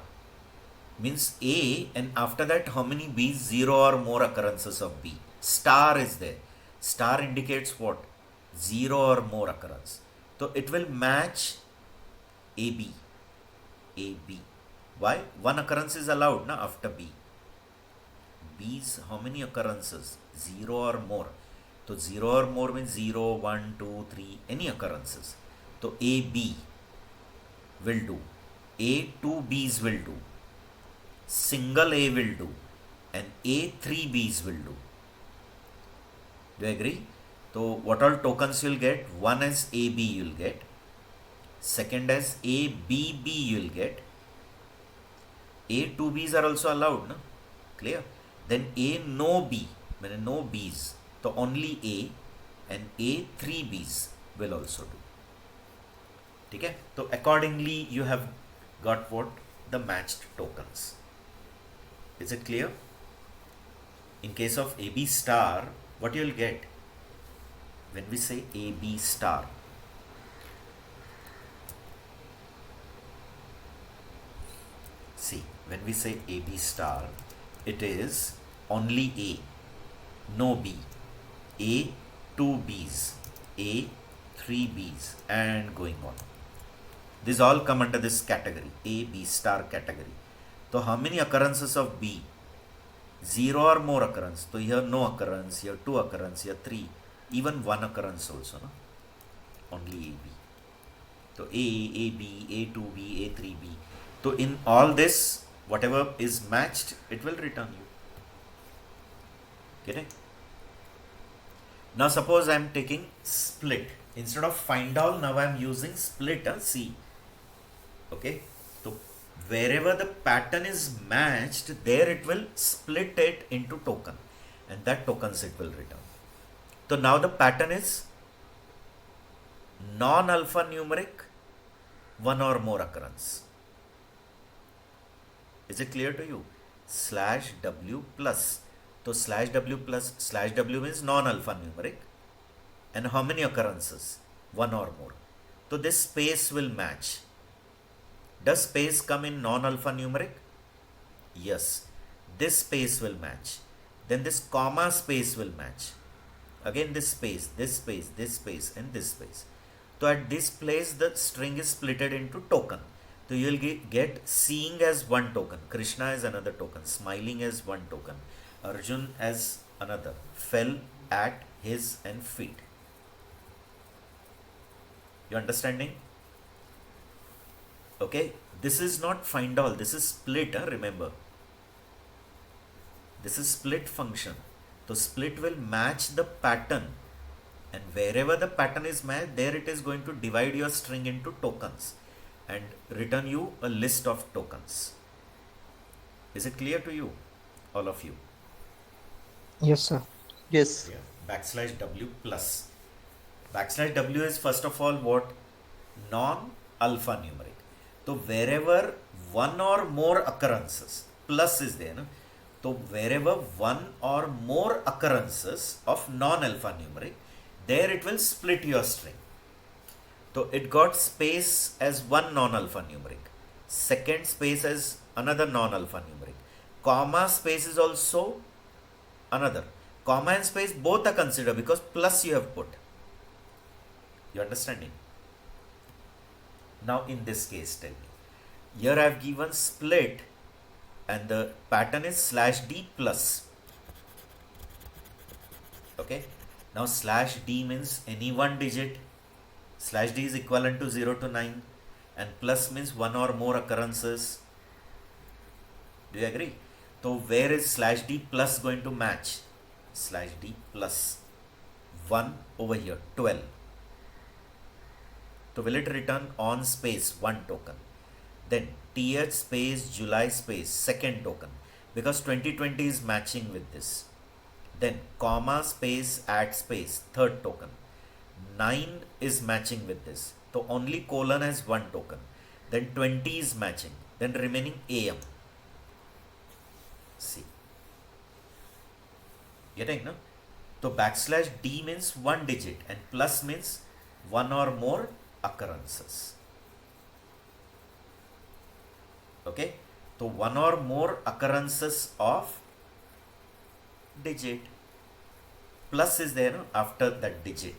means A, and after that how many B's? 0 or more occurrences of B. Star is there. Star indicates what? 0 or more occurrence. So it will match AB. AB. Why? 1 occurrence is allowed na, after B. B's, how many occurrences? 0 or more. So 0 or more means 0, 1, 2, 3, any occurrences. So AB will do. A 2 B's will do. Single A will do. And A 3 B's will do. Do you agree? So what all tokens you'll get? One as AB you'll get. Second as ABB you'll get. A 2 B's are also allowed. No? Clear? Then A no B. Meaning no B's. So only A and A 3 B's will also do. Okay? So accordingly you have got what? The matched tokens. Is it clear? In case of AB star, what you will get? When we say AB star, see, when we say AB star, it is only A, no B, A 2 B's, A 3 B's, and going on. These all come under this category, A, B star category. So how many occurrences of B? 0 or more occurrence. So here no occurrence, here 2 occurrence, here 3, even 1 occurrence also, no? Only AB. So A, AB, A2B, A3B. So in all this, whatever is matched, it will return you. Get it? Now suppose I am taking split. Instead of find all, now I am using split, C. Okay? So wherever the pattern is matched, there it will split it into token. And that tokens it will return. So now the pattern is non-alphanumeric, 1 or more occurrence. Is it clear to you? Slash W plus. So slash W plus, slash W means non-alphanumeric. And how many occurrences? 1 or more. So this space will match. Does space come in non-alphanumeric? Yes. This space will match. Then this comma space will match. Again this space, this space, this space, and this space. So at this place the string is splitted into token. So you will get seeing as 1 token, Krishna as another token, smiling as 1 token, Arjun as another, fell at his and feet. You understanding? Okay, this is not find all, this is split, remember. This is split function. So split will match the pattern, and wherever the pattern is matched, there it is going to divide your string into tokens and return you a list of tokens. Is it clear to you, all of you? Yes, sir. Yes. Yeah. Backslash W plus. Backslash W is first of all what? Non-alphanumeric. So wherever 1 or more occurrences, plus is there, no? So wherever 1 or more occurrences of non-alphanumeric, there it will split your string. So it got space as 1 non-alphanumeric, second space as another non-alphanumeric, comma space is also another. Comma and space both are considered because plus you have put. You understanding? Now in this case, tell me. Here I have given split and the pattern is slash D plus. Okay. Now slash d means any one digit. Slash d is equivalent to 0 to 9, and plus means one or more occurrences. Do you agree? So where is slash d plus going to match? Slash d plus 1 over here, 12. So will it return on space 1 token? Then th space July space second token, because 2020 is matching with this. Then comma space at space third token. 9 is matching with this. So only colon has 1 token. Then 20 is matching. Then remaining AM. See. Getting, no? So backslash d means one digit and plus means one or more occurrences. Okay. So one or more occurrences of digit. Plus is there, no, after that digit.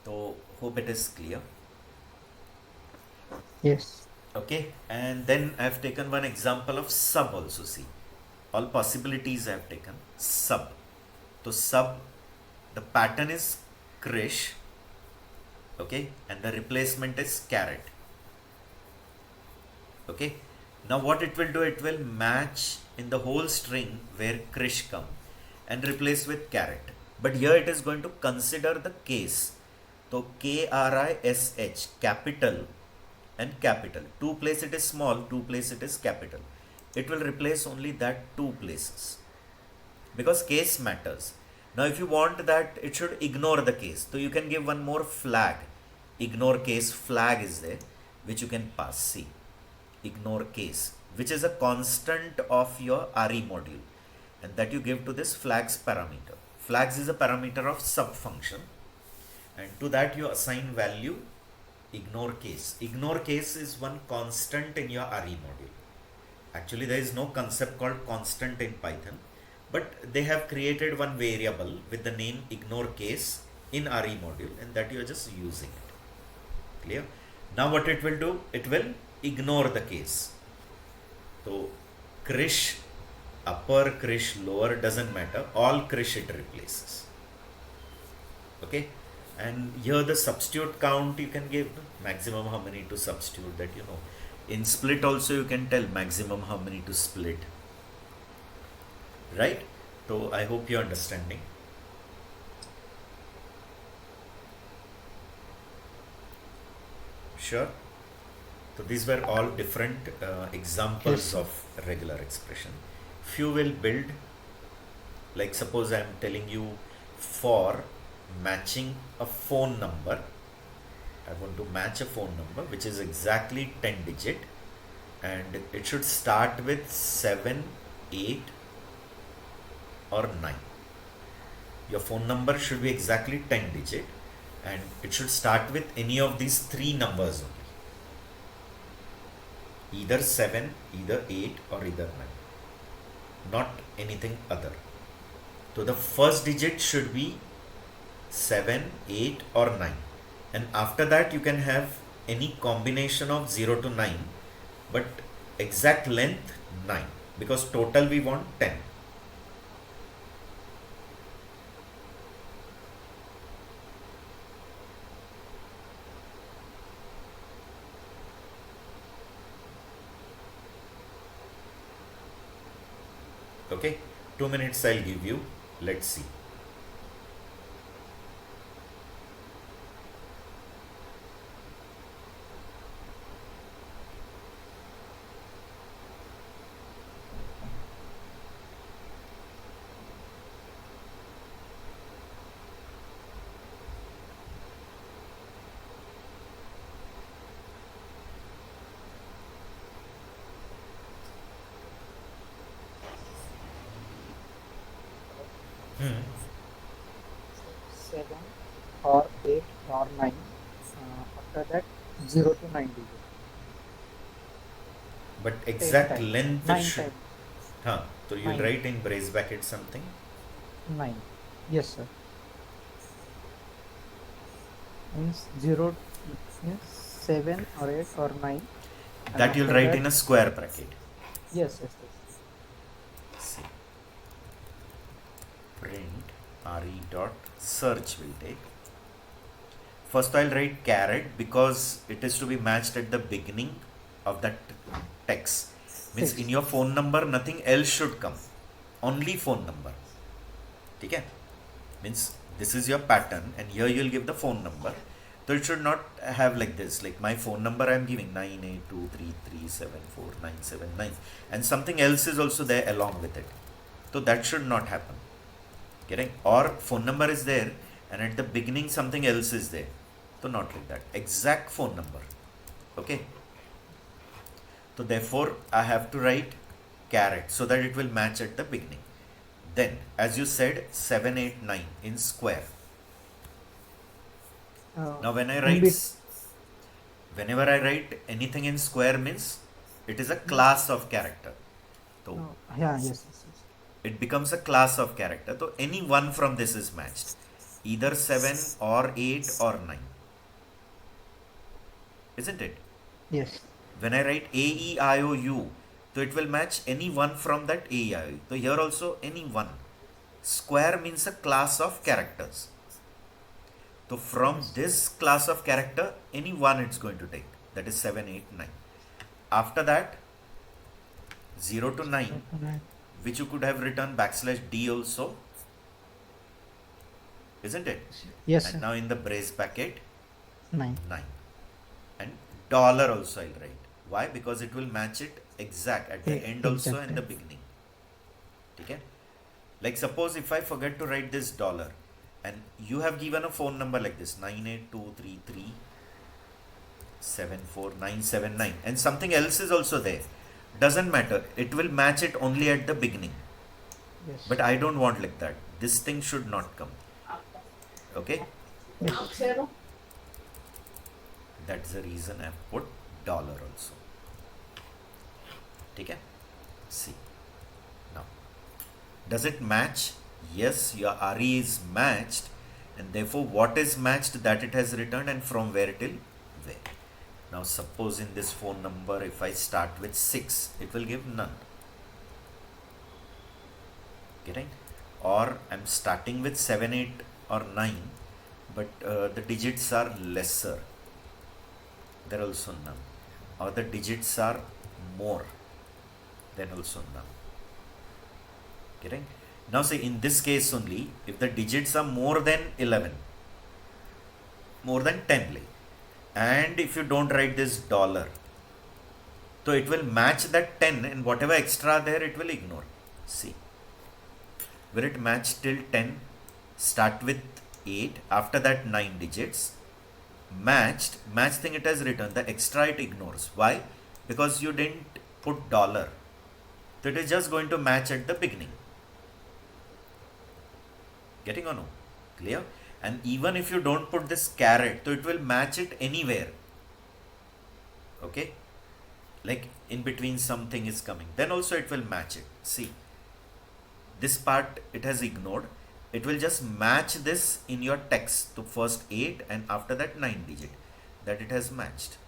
So hope it is clear. Yes. Okay, and then I have taken one example of sub also. See, all possibilities I have taken. Sub. So sub, the pattern is Krish. Okay, and the replacement is caret. Okay, now what it will do, it will match in the whole string where Krish come and replace with caret. But here it is going to consider the case. So KRISH, capital and capital. Two place it is small, two place it is capital. It will replace only that two places because case matters. Now if you want that it should ignore the case, so you can give one more flag. Ignore case flag is there, which you can pass. See, ignore case, which is a constant of your RE module, and that you give to this flags parameter. Flags is a parameter of sub function, and to that you assign value ignore case. Ignore case is one constant in your RE module. Actually there is no concept called constant in Python, but they have created one variable with the name ignore case in RE module, and that you are just using it. Clear? Now what it will do, it will ignore the case. So Krish upper, Krish lower, doesn't matter, all Krish it replaces. Okay, and here the substitute count you can give maximum how many to substitute, that you know. In split also you can tell maximum how many to split, right? So I hope you're understanding. Sure. So these were all different examples Yes. of regular expression. Few will build, like suppose I am telling you for matching a phone number. I want to match a phone number which is exactly 10 digit, and it should start with 7, 8 or 9. Your phone number should be exactly 10 digit and it should start with any of these three numbers only. Either 7, either 8 or either 9. Not anything other. So the first digit should be 7, 8 or 9. And after that you can have any combination of 0 to 9, but exact length 9, because total we want 10. Okay, 2 minutes I'll give you. Let's see. Hmm. 7 or 8 or 9. After that, 0 to 9 digit. But 8 exact times. length 9 should. times. So you'll 9. write in brace bracket something. 9. Yes, sir. Means 0 means 7 or 8 or 9. And That you'll after write that- in a square bracket. Yes, yes, yes. See. Print re dot search will take. First I'll write caret because it is to be matched at the beginning of that text. Means in your phone number nothing else should come, only phone number. Okay? Means this is your pattern and here you'll give the phone number. So it should not have like this, like my phone number I am giving 98233749979 and something else is also there along with it. So that should not happen. Getting? Or phone number is there and at the beginning something else is there. So not like that. Exact phone number. Okay? So therefore I have to write caret so that it will match at the beginning. Then as you said 789 in square. Now when I write, whenever I write anything in square means it is a class of character. So yes. it becomes a class of character. So any one from this is matched. Either 7 or 8 or 9. Isn't it? Yes. When I write A, E, I, O, U, so it will match any one from that A, E, I, O, U. So here also any one. Square means a class of characters. So from this class of character, any one it's going to take. That is 7, 8, 9. After that, 0 to 9, which you could have written \D also. Isn't it? Yes. And now in the brace bracket, 9. 9. And dollar also I'll write. Why? Because it will match it exact at the end also and the beginning. Okay? Like suppose if I forget to write this dollar and you have given a phone number like this 98233749979 and something else is also there. Doesn't matter. It will match it only at the beginning. Yes. But I don't want like that. This thing should not come. Okay? That's the reason I've put dollar also. Okay? See. Now, does it match? Yes, your RE is matched and therefore what is matched that it has returned and from where till where. Now suppose in this phone number if I start with 6, it will give none. Getting? Or I'm starting with 7, 8 or 9 but the digits are lesser. There also none. Or the digits are more. Then also none. Getting? Now say in this case only, if the digits are more than 11, more than 10 like, and if you don't write this dollar, so it will match that 10 and whatever extra there it will ignore. See. Will it match till 10? Start with 8, after that 9 digits. Match thing it has written, the extra it ignores. Why? Because you didn't put dollar. So it is just going to match at the beginning. Getting or no? Clear? And even if you don't put this caret, so it will match it anywhere. Okay? Like in between something is coming. Then also it will match it. See. This part it has ignored. It will just match this in your text to first 8 and after that 9 digit. That it has matched.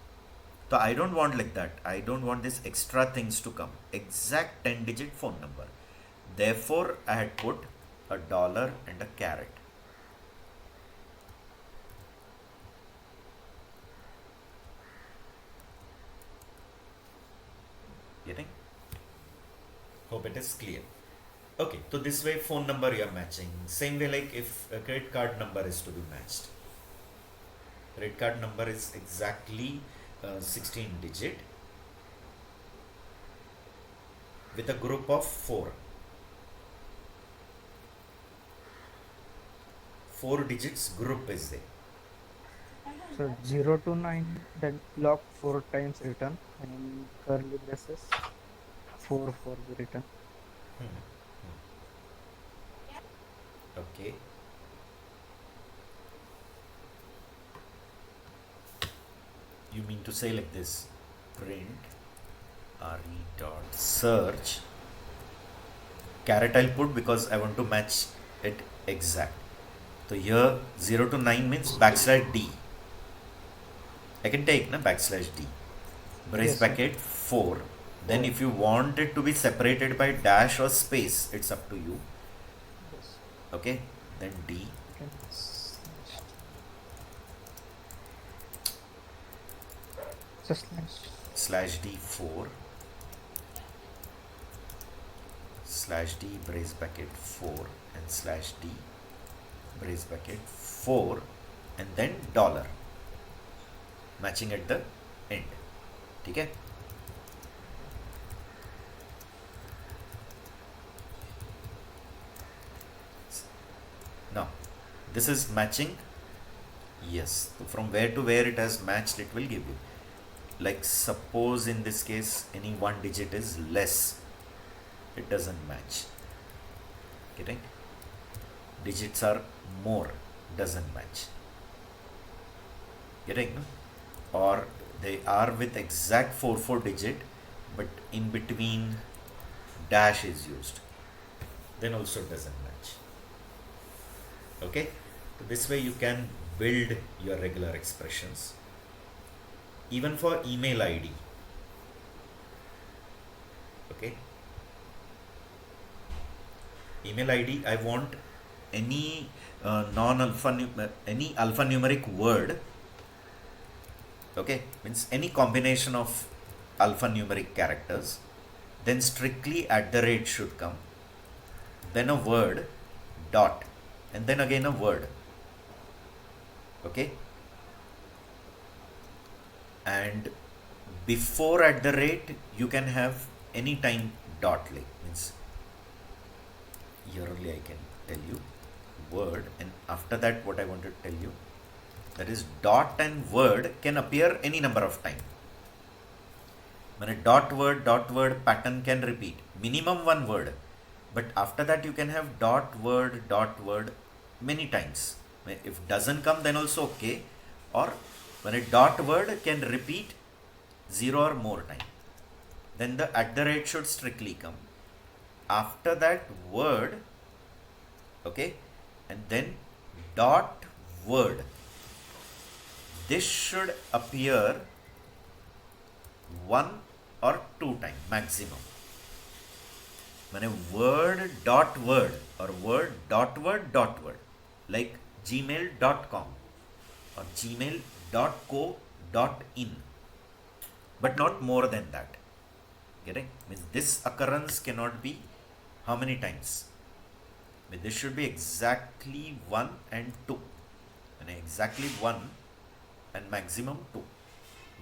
So I don't want like that. I don't want this extra things to come. Exact 10 digit phone number. Therefore I had put a dollar and a caret. Getting? Hope it is clear. Okay, so this way phone number you are matching. Same way like if a credit card number is to be matched. Credit card number is exactly 16 digit with a group of 4. 4 digits group is there. So 0 to 9, then block 4 times return and in curly braces 4 for the return. Okay. You mean to say like this, print re dot search caret I'll put because I want to match it exact. So here 0 to 9 means \D. I can take na \D. Brace bracket 4. Then if you want it to be separated by dash or space, it's up to you. Okay. then D, Can slash just slash D 4, slash D brace bracket 4, and slash D brace bracket 4, and then dollar, matching at the end. ठीक है? Now this is matching. Yes, so from where to where it has matched, it will give you. Like suppose in this case any one digit is less, it doesn't match. Getting? Digits are more, doesn't match. Getting? No? Or they are with exact 4 digit, but in between dash is used, then also doesn't match. Okay, so this way you can build your regular expressions even for email ID. Okay, email ID, I want any any alphanumeric word. Okay, means any combination of alphanumeric characters, then strictly @ should come, then a word, dot, and then again a word. Okay, and before @ you can have any time dot, like means here only I can tell you word, and after that what I want to tell you, that is dot and word can appear any number of times. When a dot word pattern can repeat minimum one word, but after that you can have dot word many times. If doesn't come, then also okay. Or when a dot word can repeat 0 or more time, then the @ should strictly come. After that word, okay, and then dot word. This should appear 1 or 2 times maximum. When a word dot word or word dot word, like gmail.com or gmail.co.in, but not more than that. Getting? Means this occurrence cannot be how many times? But this should be exactly 1 and 2. And exactly 1 and maximum 2.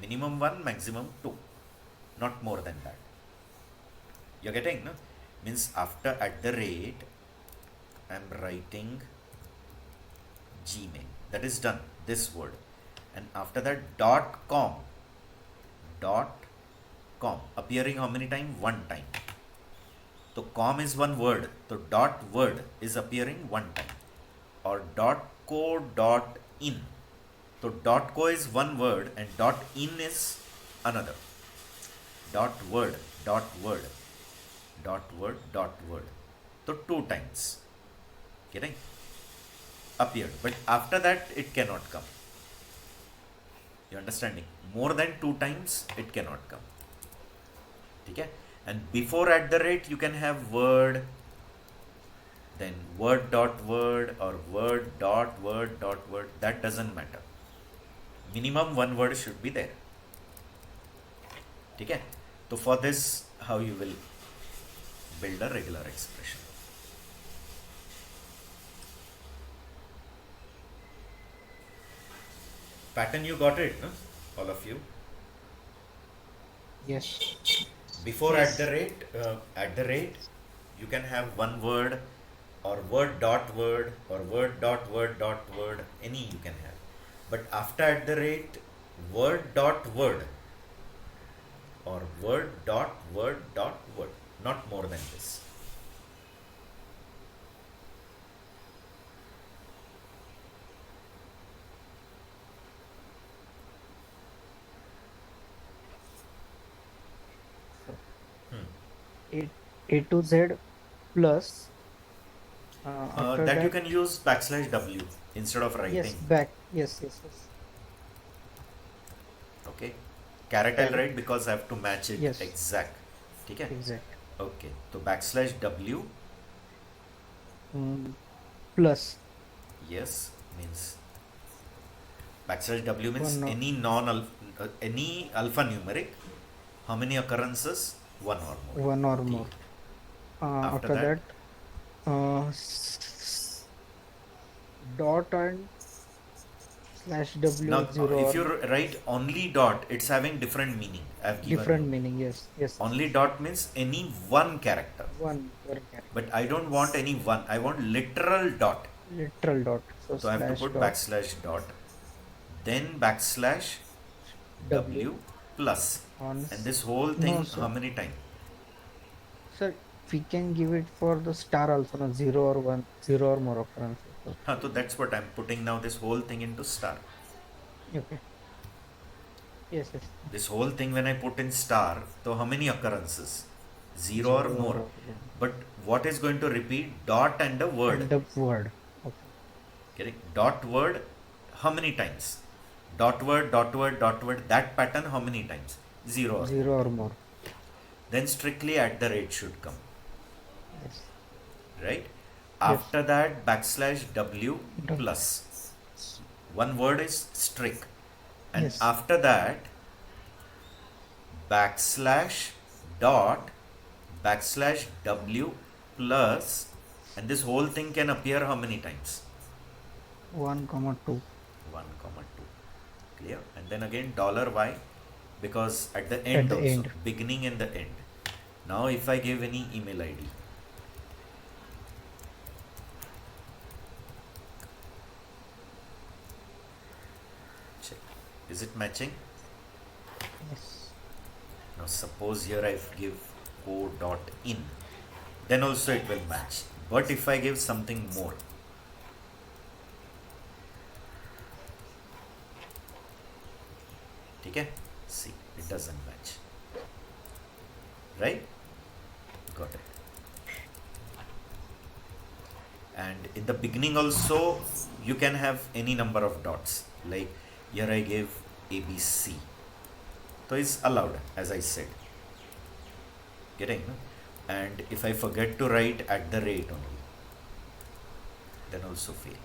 Minimum 1, maximum 2. Not more than that. You're getting, no? Means after @ I'm writing Gmail. That is done, this word. And after that .com appearing how many times? 1 time. So com is one word, so dot word is appearing 1 time. Or .co.in. So .co is one word and .in is another. .word. So 2 times. Getting? Appeared. But after that it cannot come. You understanding? More than 2 times it cannot come. Okay? And before @ you can have word, then word dot word or word dot word. That doesn't matter. Minimum 1 word should be there. Okay? So for this, how you will build a regular expression. Pattern, you got it, no? All of you. yes. Before Yes. @ you can have one word or word dot word or word dot word, any you can have. But after @ word dot word or word dot word, not more than this. A to Z plus after That you can use \W instead of writing. yes, back. Yes. Okay, caret I'll write because I have to match it Yes. exact. Okay. Exact. Okay, so \W Plus Yes, means backslash w means One or any any alphanumeric. How many occurrences? One or more. one or ठीक more. है. After After that, that, dot and slash now w is zero if or you more. write only dot, it's having different meaning. I have given Different you. meaning. Yes, yes. Only dot means any one character. One character. But I don't want any one. I want literal dot. Literal dot. So So I have to slash put dot backslash dot, then backslash w plus. on. And this whole thing, No, sir. how many times? Sir, we can give it for the star also, no? Zero or one, zero or more occurrences. So that's what I'm putting now, this whole thing into star. Okay. Yes, yes. This whole thing when I put in star, so how many occurrences? Zero or more. But what is going to repeat? Dot and a word. And the word. Okay. Correct? Dot word, how many times? Dot word, dot word, dot word. That pattern, how many times? Zero. Zero or more. Then strictly at the rate should come. Yes. Right? After that, backslash w plus. One word is strict. And Yes. after that, backslash dot backslash w plus, and this whole thing can appear how many times? 1,2. 1,2. Clear? And then again dollar y, because at the end the also, end. beginning and the end. Now if I give any email ID, check, is it matching? Yes. Now suppose here I give co dot in, then also it will match. But if I give something more, okay, see, it doesn't match, right? Got it. And in the beginning also you can have any number of dots, like here I give ABC, so it's allowed, as I said. Getting, no? And if I forget to write at the rate only, then also fail.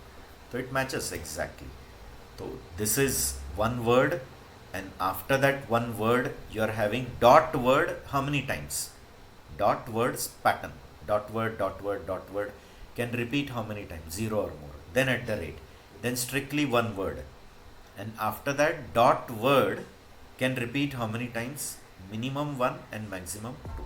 So it matches exactly. So this is one word, and after that one word you are having dot word how many times? Dot words pattern. Dot word, dot word, dot word can repeat how many times? Zero or more. Then at the rate. Then strictly one word. And after that dot word can repeat how many times? Minimum 1 and maximum 2.